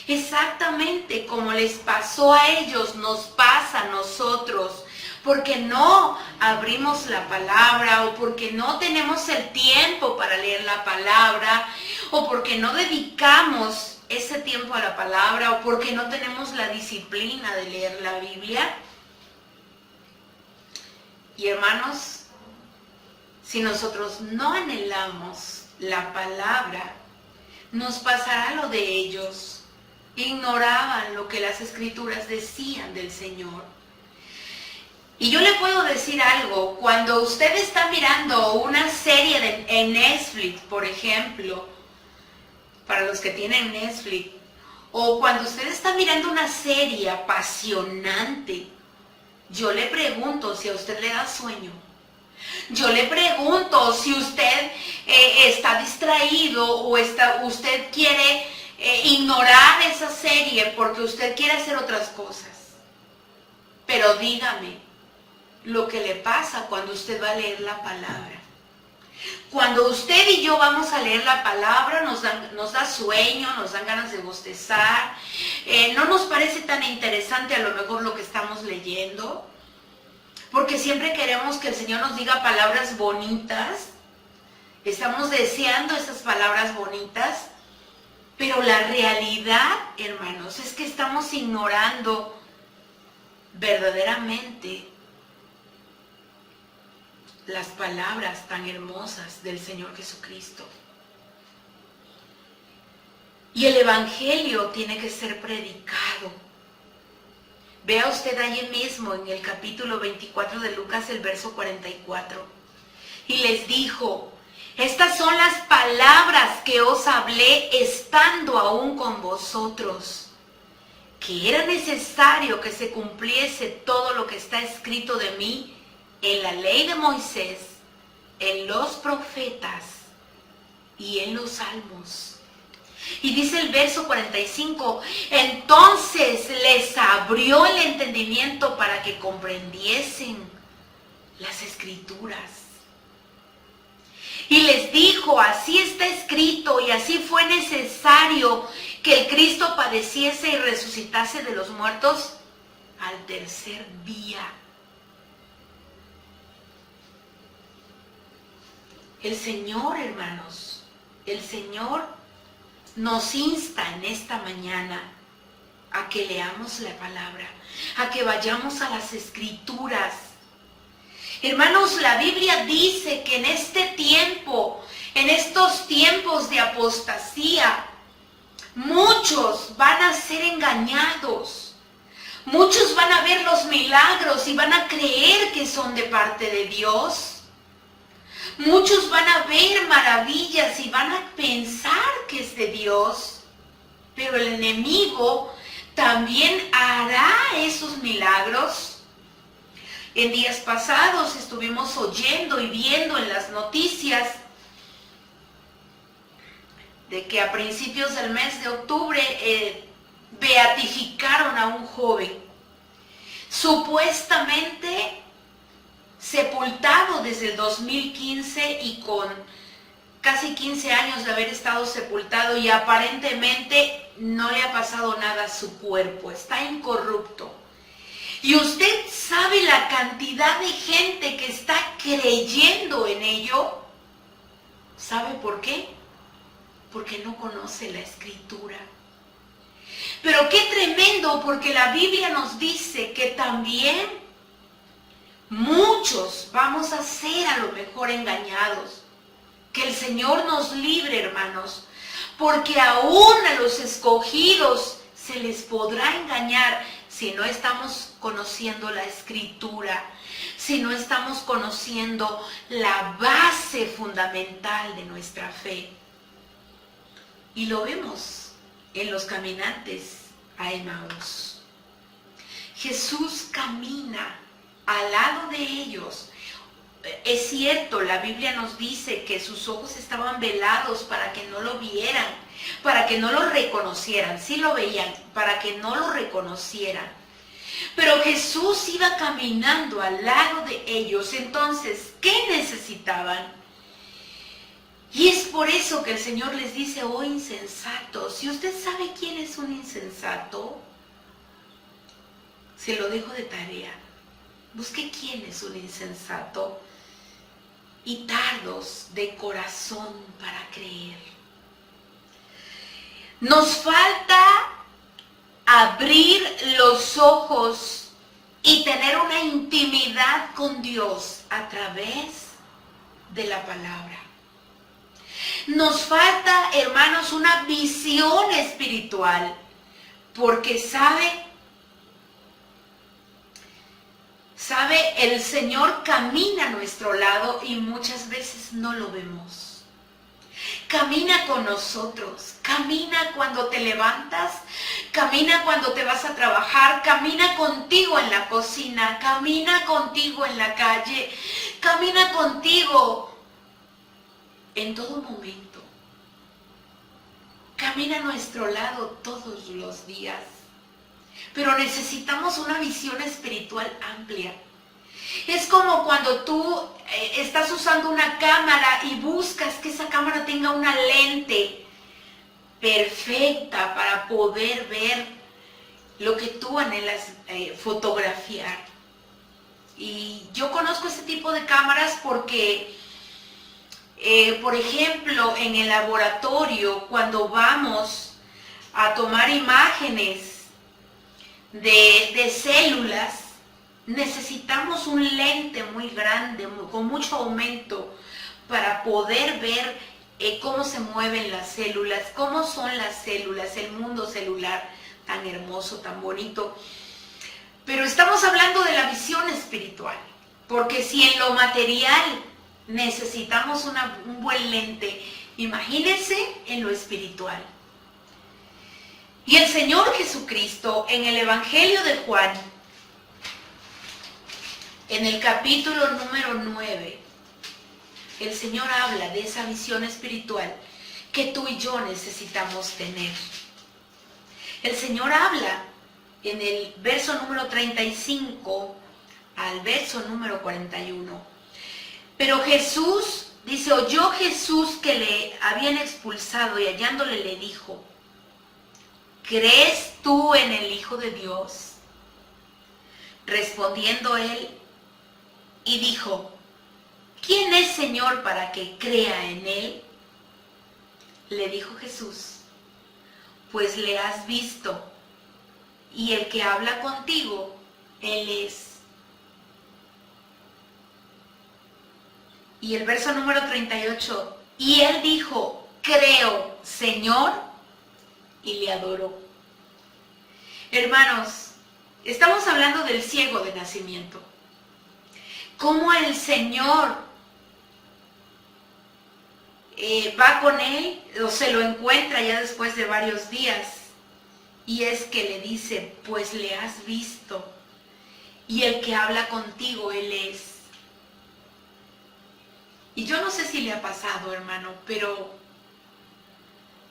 Exactamente como les pasó a ellos, nos pasa a nosotros, porque no abrimos la palabra, o porque no tenemos el tiempo para leer la palabra, o porque no dedicamos ese tiempo a la palabra, o porque no tenemos la disciplina de leer la Biblia. Y hermanos, si nosotros no anhelamos la palabra, nos pasará lo de ellos. Ignoraban lo que las Escrituras decían del Señor. Y yo le puedo decir algo, cuando usted está mirando una serie en Netflix, por ejemplo, para los que tienen Netflix, o cuando usted está mirando una serie apasionante, yo le pregunto si a usted le da sueño. Yo le pregunto si usted está distraído o usted quiere ignorar esa serie porque usted quiere hacer otras cosas. Pero dígame lo que le pasa cuando usted va a leer la palabra. Cuando usted y yo vamos a leer la palabra, nos da sueño, nos dan ganas de bostezar, no nos parece tan interesante a lo mejor lo que estamos leyendo, porque siempre queremos que el Señor nos diga palabras bonitas, estamos deseando esas palabras bonitas, pero la realidad, hermanos, es que estamos ignorando verdaderamente las palabras tan hermosas del Señor Jesucristo. Y el Evangelio tiene que ser predicado. Vea usted allí mismo en el capítulo 24 de Lucas, el verso 44. Y les dijo: estas son las palabras que os hablé estando aún con vosotros, que era necesario que se cumpliese todo lo que está escrito de mí en la ley de Moisés, en los profetas y en los salmos. Y dice el verso 45, entonces les abrió el entendimiento para que comprendiesen las Escrituras. Y les dijo, así está escrito y así fue necesario que el Cristo padeciese y resucitase de los muertos al tercer día. El Señor, hermanos, el Señor nos insta en esta mañana a que leamos la palabra, a que vayamos a las Escrituras. Hermanos, la Biblia dice que en este tiempo, en estos tiempos de apostasía, muchos van a ser engañados. Muchos van a ver los milagros y van a creer que son de parte de Dios. Muchos van a ver maravillas y van a pensar que es de Dios. Pero el enemigo también hará esos milagros. En días pasados estuvimos oyendo y viendo en las noticias de que a principios del mes de octubre beatificaron a un joven, supuestamente sepultado desde el 2015 y con casi 15 años de haber estado sepultado, y aparentemente no le ha pasado nada a su cuerpo, está incorrupto. Y usted sabe la cantidad de gente que está creyendo en ello. ¿Sabe por qué? Porque no conoce la Escritura. Pero qué tremendo, porque la Biblia nos dice que también muchos vamos a ser a lo mejor engañados. Que el Señor nos libre, hermanos, porque aún a los escogidos se les podrá engañar si no estamos conociendo la Escritura, si no estamos conociendo la base fundamental de nuestra fe. Y lo vemos en los caminantes a Emaús. Jesús camina al lado de ellos. Es cierto, la Biblia nos dice que sus ojos estaban velados para que no lo vieran, para que no lo reconocieran. Sí lo veían, para que no lo reconocieran. Pero Jesús iba caminando al lado de ellos. Entonces, ¿qué necesitaban? Y es por eso que el Señor les dice, oh insensatos. Si usted sabe quién es un insensato, se lo dejo de tarea. Busque quién es un insensato y tardos de corazón para creer. Nos falta abrir los ojos y tener una intimidad con Dios a través de la palabra. Nos falta, hermanos, una visión espiritual, porque sabe, el Señor camina a nuestro lado y muchas veces no lo vemos. Camina con nosotros, camina cuando te levantas, camina cuando te vas a trabajar, camina contigo en la cocina, camina contigo en la calle, camina contigo en todo momento. Camina a nuestro lado todos los días. Pero necesitamos una visión espiritual amplia. Es como cuando tú estás usando una cámara y buscas que esa cámara tenga una lente perfecta para poder ver lo que tú anhelas fotografiar. Y yo conozco ese tipo de cámaras porque, por ejemplo, en el laboratorio, cuando vamos a tomar imágenes de células, necesitamos un lente muy grande, con mucho aumento, para poder ver cómo se mueven las células, cómo son las células, el mundo celular tan hermoso, tan bonito. Pero estamos hablando de la visión espiritual, porque si en lo material necesitamos un buen lente, imagínense en lo espiritual. Y el Señor Jesucristo, en el Evangelio de Juan, en el capítulo número 9, el Señor habla de esa visión espiritual que tú y yo necesitamos tener. El Señor habla en el verso número 35 al verso número 41. Pero Jesús, Dice, oyó Jesús que le habían expulsado y hallándole le dijo, ¿crees tú en el Hijo de Dios? Respondiendo él y dijo, ¿quién es Señor para que crea en él? Le dijo Jesús, pues le has visto, y el que habla contigo, él es. Y el verso número 38, y él dijo, creo, Señor, y le adoró. Hermanos, estamos hablando del ciego de nacimiento. Cómo el Señor va con él, o se lo encuentra ya después de varios días, y es que le dice, pues le has visto, y el que habla contigo, él es. Y yo no sé si le ha pasado, hermano, pero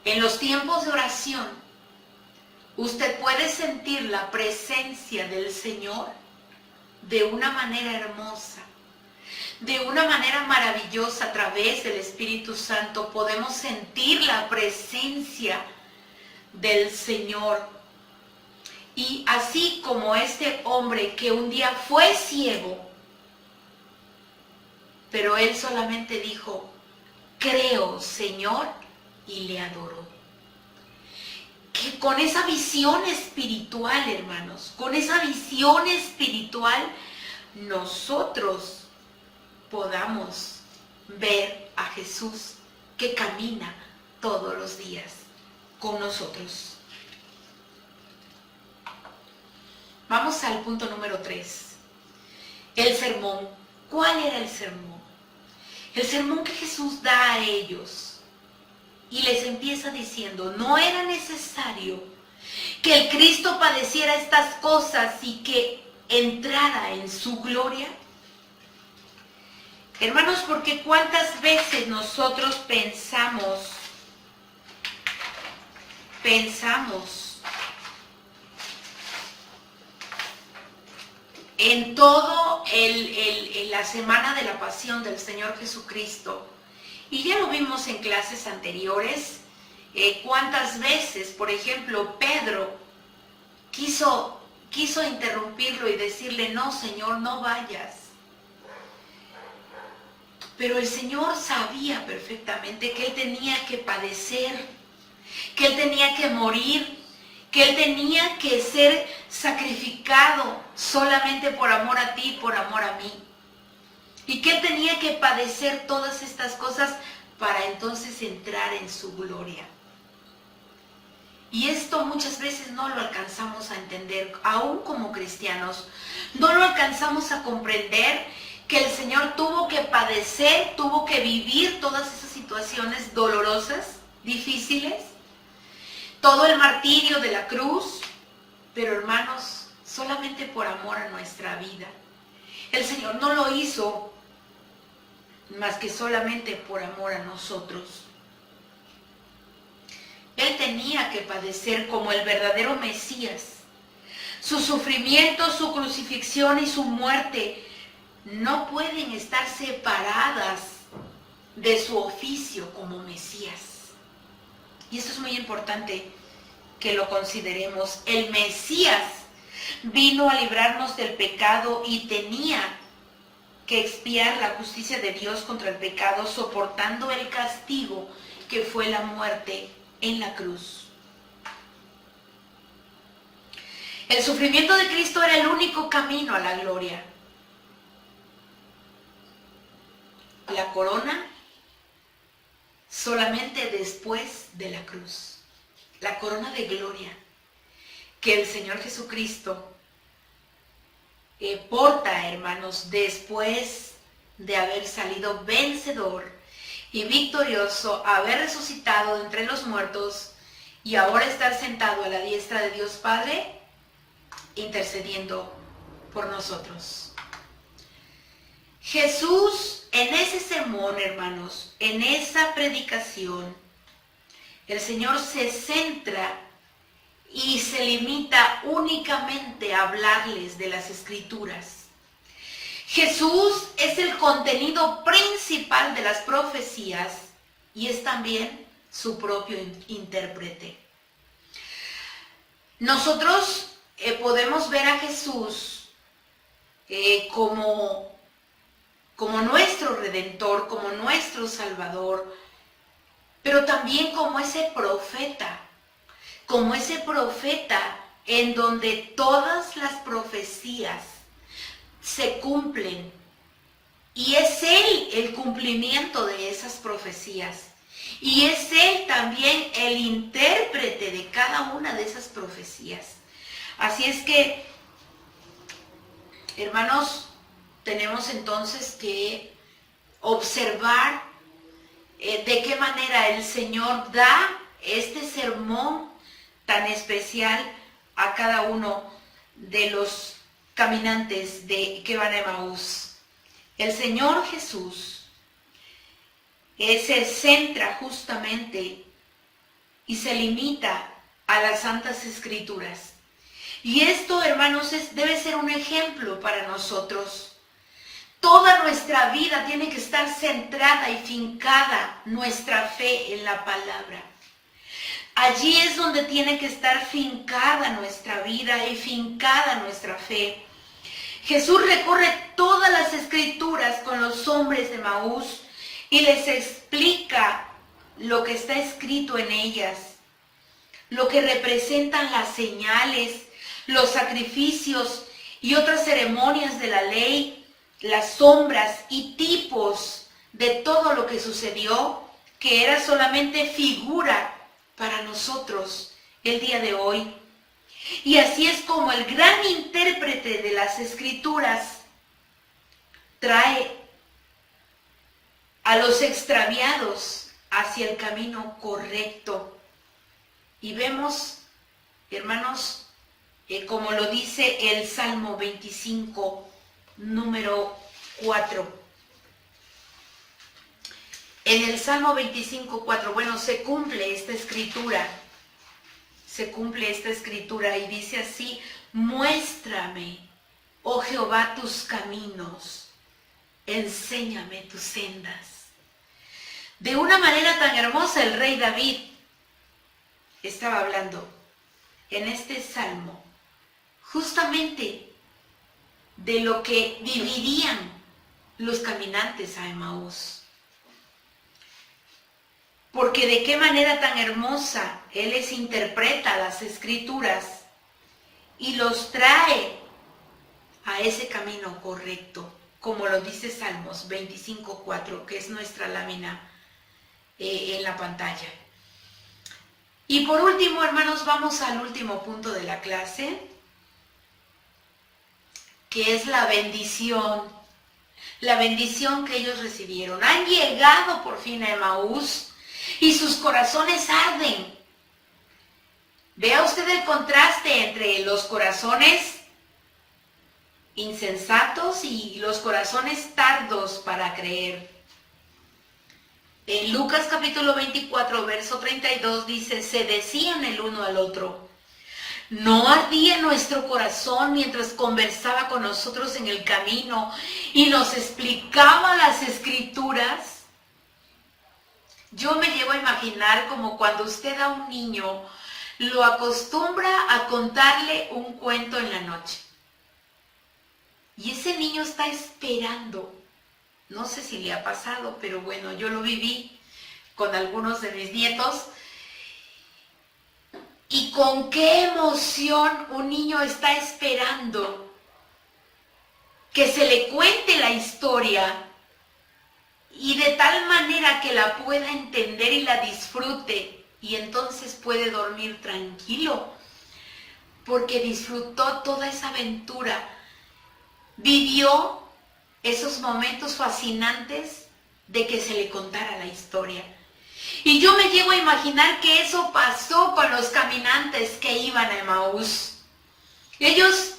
en los tiempos de oración, usted puede sentir la presencia del Señor de una manera hermosa, de una manera maravillosa a través del Espíritu Santo. Podemos sentir la presencia del Señor. Y así como este hombre que un día fue ciego, pero él solamente dijo, creo, Señor, y le adoró. Que con esa visión espiritual, hermanos, con esa visión espiritual, nosotros podamos ver a Jesús que camina todos los días con nosotros. Vamos al punto número 3. El sermón. ¿Cuál era el sermón? El sermón que Jesús da a ellos. Y les empieza diciendo, no era necesario que el Cristo padeciera estas cosas y que entrara en su gloria. Hermanos, porque cuántas veces nosotros pensamos en todo la semana de la pasión del Señor Jesucristo. Y ya lo vimos en clases anteriores, cuántas veces, por ejemplo, Pedro quiso interrumpirlo y decirle, no, Señor, no vayas. Pero el Señor sabía perfectamente que él tenía que padecer, que él tenía que morir, que él tenía que ser sacrificado solamente por amor a ti, por amor a mí. Y que él tenía que padecer todas estas cosas para entonces entrar en su gloria. Y esto muchas veces no lo alcanzamos a entender, aún como cristianos. No lo alcanzamos a comprender que el Señor tuvo que padecer, tuvo que vivir todas esas situaciones dolorosas, difíciles. Todo el martirio de la cruz, pero hermanos, solamente por amor a nuestra vida. El Señor no lo hizo más que solamente por amor a nosotros. Él tenía que padecer como el verdadero Mesías. Su sufrimiento, su crucifixión y su muerte no pueden estar separadas de su oficio como Mesías. Y eso es muy importante que lo consideremos. El Mesías vino a librarnos del pecado y tenía que expiar la justicia de Dios contra el pecado, soportando el castigo que fue la muerte en la cruz. El sufrimiento de Cristo era el único camino a la gloria. La corona solamente después de la cruz. La corona de gloria que el Señor Jesucristo porta, hermanos, después de haber salido vencedor y victorioso, haber resucitado de entre los muertos y ahora estar sentado a la diestra de Dios Padre, intercediendo por nosotros. Jesús, en ese sermón, hermanos, en esa predicación, el Señor se centra y se limita únicamente a hablarles de las Escrituras. Jesús es el contenido principal de las profecías y es también su propio intérprete. Nosotros podemos ver a Jesús como nuestro Redentor, como nuestro Salvador, pero también como ese profeta en donde todas las profecías se cumplen y es Él el cumplimiento de esas profecías y es Él también el intérprete de cada una de esas profecías. Así es que, hermanos, tenemos entonces que observar de qué manera el Señor da este sermón tan especial a cada uno de los caminantes que van a Emaús. El Señor Jesús se centra justamente y se limita a las Santas Escrituras. Y esto, hermanos, debe ser un ejemplo para nosotros. Toda nuestra vida tiene que estar centrada y fincada nuestra fe en la palabra. Allí es donde tiene que estar fincada nuestra vida y fincada nuestra fe. Jesús recorre todas las Escrituras con los hombres de Emaús y les explica lo que está escrito en ellas, lo que representan las señales, los sacrificios y otras ceremonias de la ley, las sombras y tipos de todo lo que sucedió, que era solamente figura para nosotros el día de hoy. Y así es como el gran intérprete de las Escrituras trae a los extraviados hacia el camino correcto. Y vemos, hermanos, como lo dice el Salmo 25, número 4. En el Salmo 25, 4, bueno, se cumple esta escritura y dice así: muéstrame, oh Jehová, tus caminos, enséñame tus sendas. De una manera tan hermosa el rey David estaba hablando en este salmo justamente de lo que vivirían los caminantes a Emaús. Porque de qué manera tan hermosa Él les interpreta las Escrituras y los trae a ese camino correcto, como lo dice Salmos 25:4, que es nuestra lámina en la pantalla. Y por último, hermanos, vamos al último punto de la clase, que es la bendición que ellos recibieron. Han llegado por fin a Emaús y sus corazones arden. Vea usted el contraste entre los corazones insensatos y los corazones tardos para creer. En Lucas capítulo 24, verso 32 dice: se decían el uno al otro: ¿no ardía nuestro corazón mientras conversaba con nosotros en el camino y nos explicaba las Escrituras? Yo me llevo a imaginar como cuando usted a un niño lo acostumbra a contarle un cuento en la noche. Y ese niño está esperando. No sé si le ha pasado, pero bueno, yo lo viví con algunos de mis nietos. Y con qué emoción un niño está esperando que se le cuente la historia y de tal manera que la pueda entender y la disfrute, y entonces puede dormir tranquilo, porque disfrutó toda esa aventura, vivió esos momentos fascinantes de que se le contara la historia. Y yo me llego a imaginar que eso pasó con los caminantes que iban a Emaús. Ellos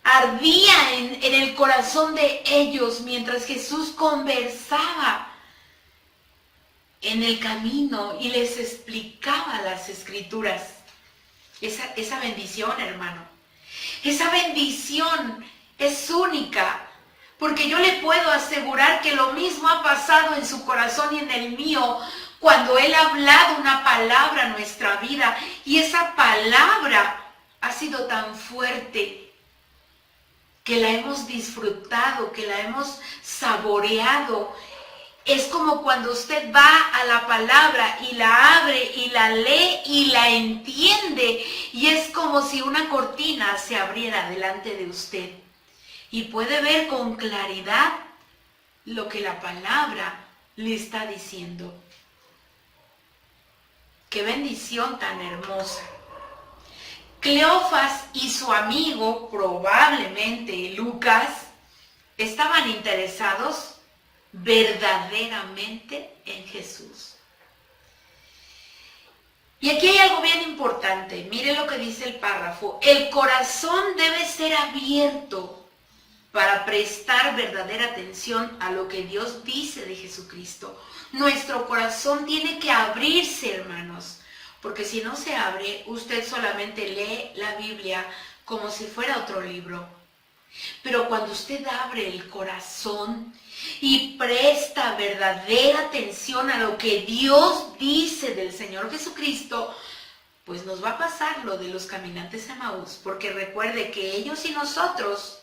ardía en el corazón de ellos mientras Jesús conversaba en el camino y les explicaba las Escrituras. Esa bendición, hermano, esa bendición es única, Porque yo le puedo asegurar que lo mismo ha pasado en su corazón y en el mío cuando Él ha hablado una palabra a nuestra vida y esa palabra ha sido tan fuerte que la hemos disfrutado, que la hemos saboreado. Es como cuando usted va a la palabra y la abre y la lee y la entiende y es como si una cortina se abriera delante de usted y puede ver con claridad lo que la palabra le está diciendo. ¡Qué bendición tan hermosa! Cleofas y su amigo, probablemente Lucas, estaban interesados verdaderamente en Jesús. Y aquí hay algo bien importante. Mire lo que dice el párrafo. El corazón debe ser abierto para prestar verdadera atención a lo que Dios dice de Jesucristo. Nuestro corazón tiene que abrirse, hermanos, porque si no se abre, usted solamente lee la Biblia como si fuera otro libro. Pero cuando usted abre el corazón y presta verdadera atención a lo que Dios dice del Señor Jesucristo, pues nos va a pasar lo de los caminantes de Emaús, porque recuerde que ellos y nosotros,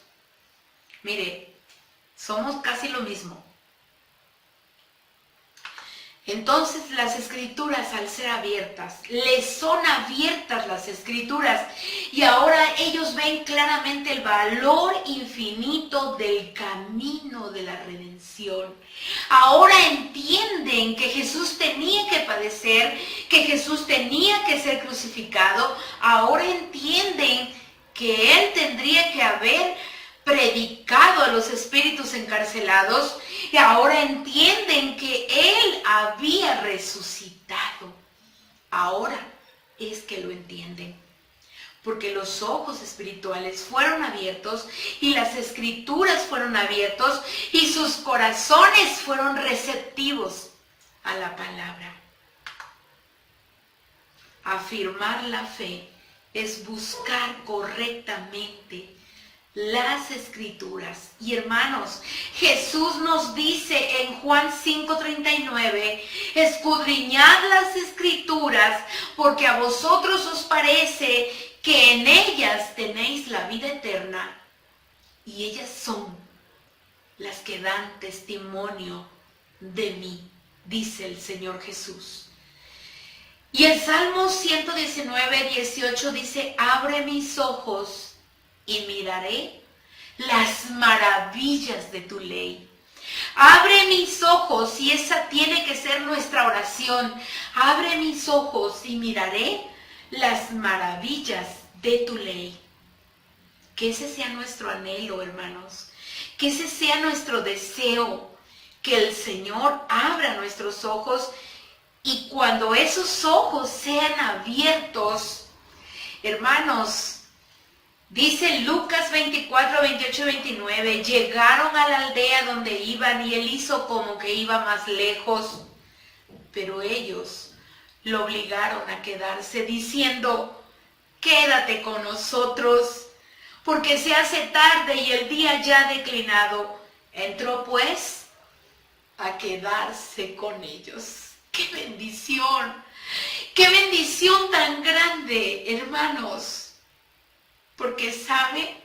mire, somos casi lo mismo. Entonces las escrituras, al ser abiertas, les son abiertas las escrituras y ahora ellos ven claramente el valor infinito del camino de la redención. Ahora entienden que Jesús tenía que padecer, que Jesús tenía que ser crucificado. Ahora entienden que Él tendría que haber predicado a los espíritus encarcelados y ahora entienden que Él había resucitado. Ahora es que lo entienden, porque los ojos espirituales fueron abiertos y las escrituras fueron abiertos y sus corazones fueron receptivos a la palabra. Afirmar la fe es buscar correctamente las escrituras. Y hermanos, Jesús nos dice en Juan 5:39, escudriñad las escrituras, porque a vosotros os parece que en ellas tenéis la vida eterna, y ellas son las que dan testimonio de mí, dice el Señor Jesús. Y el Salmo 119:18 dice, abre mis ojos y miraré las maravillas de tu ley. Abre mis ojos, y esa tiene que ser nuestra oración. Abre mis ojos y miraré las maravillas de tu ley. Que ese sea nuestro anhelo, hermanos. Que ese sea nuestro deseo. Que el Señor abra nuestros ojos y cuando esos ojos sean abiertos, hermanos, dice Lucas 24, 28 y 29, llegaron a la aldea donde iban y él hizo como que iba más lejos, pero ellos lo obligaron a quedarse diciendo, quédate con nosotros, porque se hace tarde y el día ya ha declinado. Entró pues a quedarse con ellos. ¡Qué bendición! ¡Qué bendición tan grande, hermanos! Porque sabe,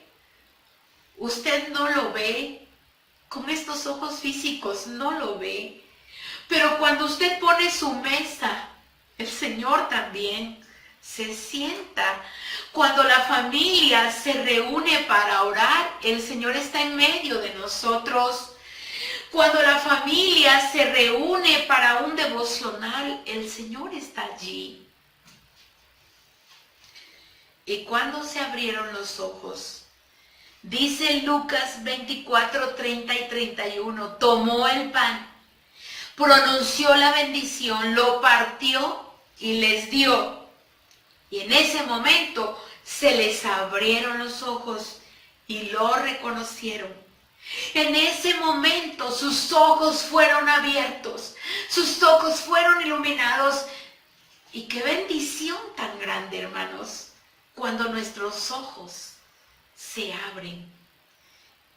usted no lo ve, con estos ojos físicos no lo ve, pero cuando usted pone su mesa, el Señor también se sienta. Cuando la familia se reúne para orar, el Señor está en medio de nosotros. Cuando la familia se reúne para un devocional, el Señor está allí. Y cuando se abrieron los ojos, dice Lucas 24, 30 y 31, tomó el pan, pronunció la bendición, lo partió y les dio. Y en ese momento se les abrieron los ojos y lo reconocieron. En ese momento sus ojos fueron abiertos, sus ojos fueron iluminados. Y qué bendición tan grande, hermanos, cuando nuestros ojos se abren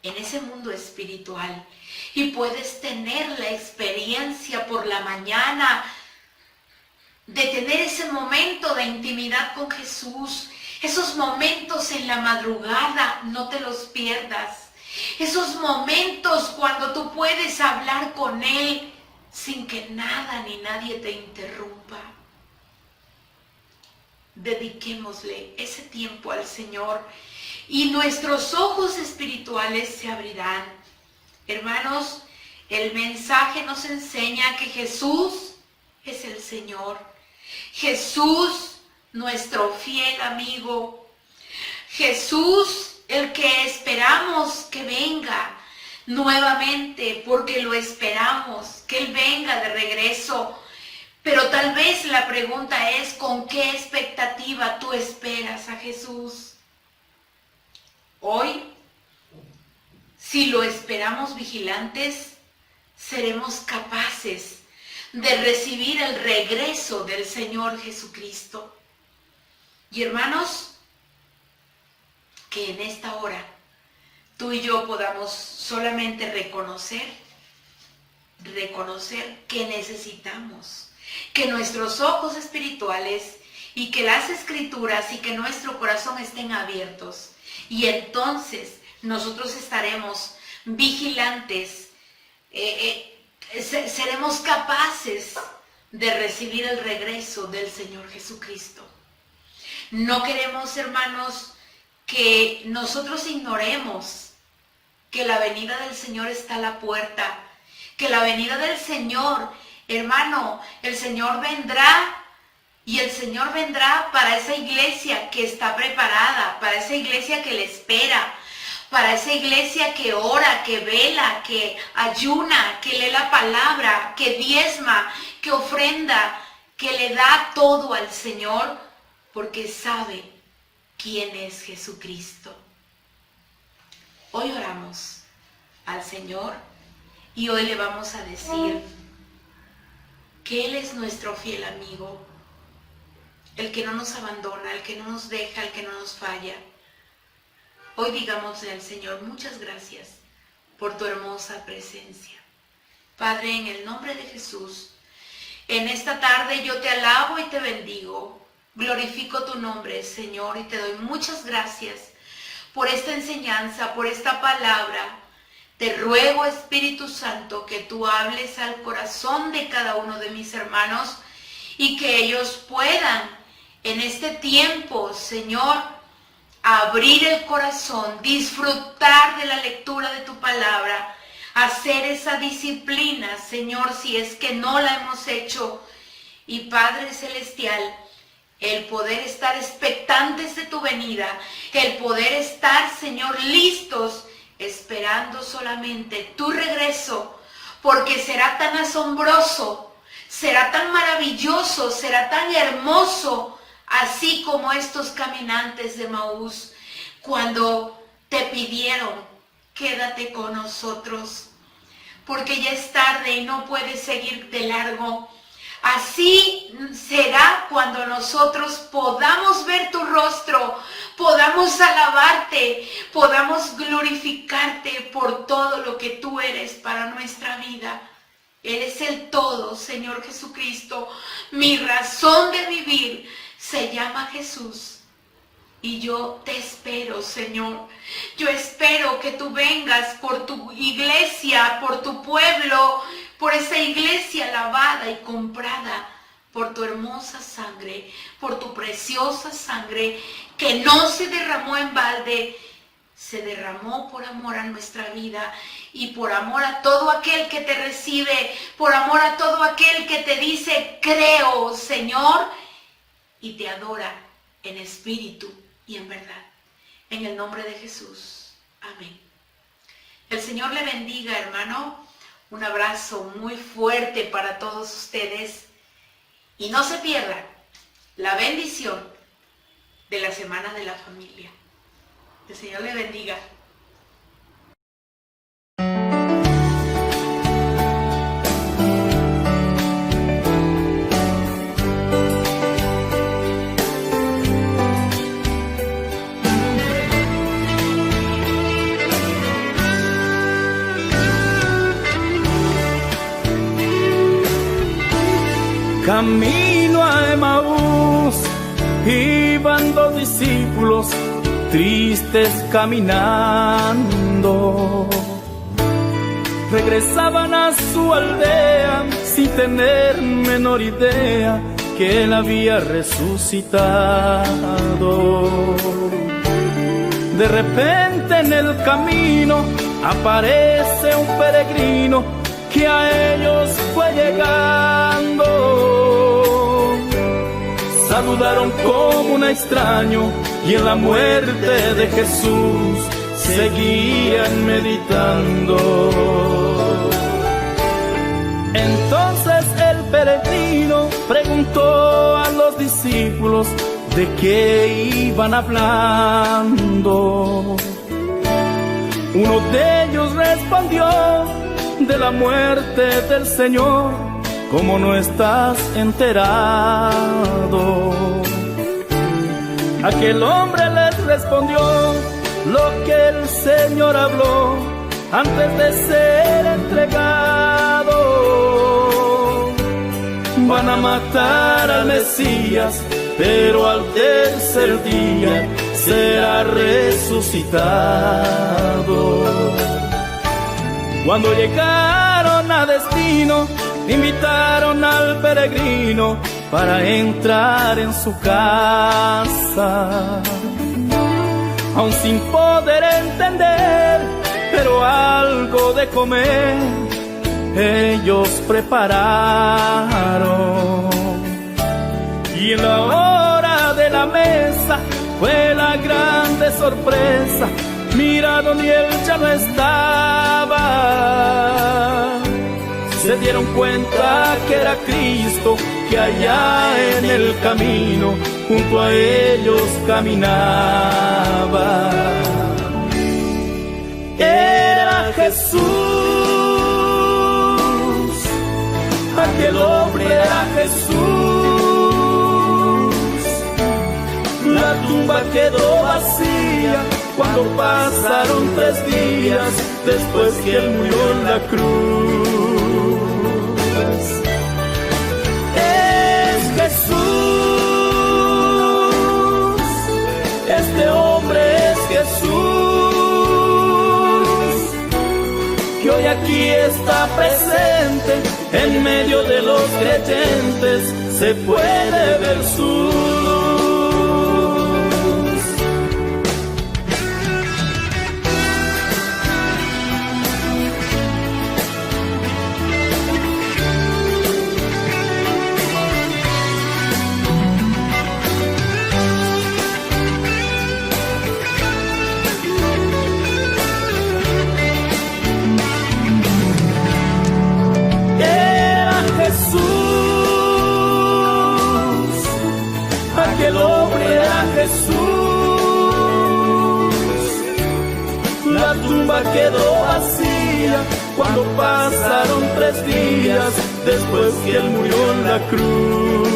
en ese mundo espiritual y puedes tener la experiencia por la mañana de tener ese momento de intimidad con Jesús, esos momentos en la madrugada, no te los pierdas. Esos momentos cuando tú puedes hablar con Él sin que nada ni nadie te interrumpa. Dediquémosle ese tiempo al Señor y nuestros ojos espirituales se abrirán. Hermanos, el mensaje nos enseña que Jesús es el Señor. Jesús, nuestro fiel amigo. Jesús, el que esperamos que venga nuevamente, porque lo esperamos, que Él venga de regreso. Pero tal vez la pregunta es, ¿con qué expectativa tú esperas a Jesús? Hoy, si lo esperamos vigilantes, seremos capaces de recibir el regreso del Señor Jesucristo. Y hermanos, que en esta hora tú y yo podamos solamente reconocer que necesitamos, que nuestros ojos espirituales y que las escrituras y que nuestro corazón estén abiertos. Y entonces nosotros estaremos vigilantes, seremos capaces de recibir el regreso del Señor Jesucristo. No queremos, hermanos, que nosotros ignoremos que la venida del Señor está a la puerta, que la venida del Señor, hermano, el Señor vendrá y el Señor vendrá para esa iglesia que está preparada, para esa iglesia que le espera, para esa iglesia que ora, que vela, que ayuna, que lee la palabra, que diezma, que ofrenda, que le da todo al Señor, porque sabe quién es Jesucristo. Hoy oramos al Señor y hoy le vamos a decir que Él es nuestro fiel amigo, el que no nos abandona, el que no nos deja, el que no nos falla. Hoy digámosle al Señor, muchas gracias por tu hermosa presencia. Padre, en el nombre de Jesús, en esta tarde yo te alabo y te bendigo. Glorifico tu nombre, Señor, y te doy muchas gracias por esta enseñanza, por esta palabra. Te ruego, Espíritu Santo, que tú hables al corazón de cada uno de mis hermanos y que ellos puedan en este tiempo, Señor, abrir el corazón, disfrutar de la lectura de tu palabra, hacer esa disciplina, Señor, si es que no la hemos hecho. Y Padre Celestial, el poder estar expectantes de tu venida, el poder estar, Señor, listos, esperando solamente tu regreso, porque será tan asombroso, será tan maravilloso, será tan hermoso, así como estos caminantes de Maús, cuando te pidieron, quédate con nosotros, porque ya es tarde y no puedes seguir de largo. Así será cuando nosotros podamos ver tu rostro, podamos alabarte, podamos glorificarte por todo lo que tú eres para nuestra vida. Eres el todo, Señor Jesucristo. Mi razón de vivir se llama Jesús. Y yo te espero, Señor. Yo espero que tú vengas por tu iglesia, por tu pueblo, por esa iglesia lavada y comprada por tu hermosa sangre, por tu preciosa sangre, que no se derramó en balde, se derramó por amor a nuestra vida y por amor a todo aquel que te recibe, por amor a todo aquel que te dice, creo, Señor, y te adora en espíritu y en verdad. En el nombre de Jesús. Amén. El Señor le bendiga, hermano. Un abrazo muy fuerte para todos ustedes. Y no se pierdan la bendición de la Semana de la Familia. El Señor le bendiga. Camino a Emaús iban dos discípulos tristes caminando. Regresaban a su aldea sin tener menor idea que él había resucitado. De repente en el camino aparece un peregrino que a ellos fue llegando. Saludaron como un extraño y en la muerte de Jesús seguían meditando. Entonces el peregrino preguntó a los discípulos de qué iban hablando. Uno de ellos respondió: de la muerte del Señor, ¿cómo no estás enterado? Aquel hombre les respondió: lo que el Señor habló antes de ser entregado. Van a matar al Mesías, pero al tercer día será resucitado. Cuando llegaron a destino, invitaron al peregrino para entrar en su casa. Aún sin poder entender, pero algo de comer ellos prepararon. Y en la hora de la mesa fue la grande sorpresa. Miraron y él ya no estaba. Se dieron cuenta que era Cristo, que allá en el camino junto a ellos caminaba. Era Jesús, aquel hombre era Jesús. La tumba quedó vacía cuando pasaron 3 días después que él murió en la cruz. Es Jesús, este hombre es Jesús, que hoy aquí está presente en medio de los creyentes, se puede ver su luz. Aquel hombre era Jesús. La tumba quedó vacía cuando pasaron 3 días después que él murió en la cruz.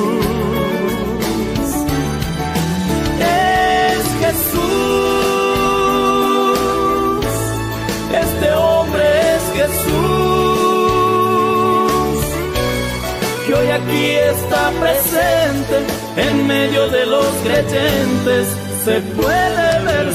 Es Jesús, este hombre es Jesús, que hoy aquí está presente en medio de los creyentes, se puede ver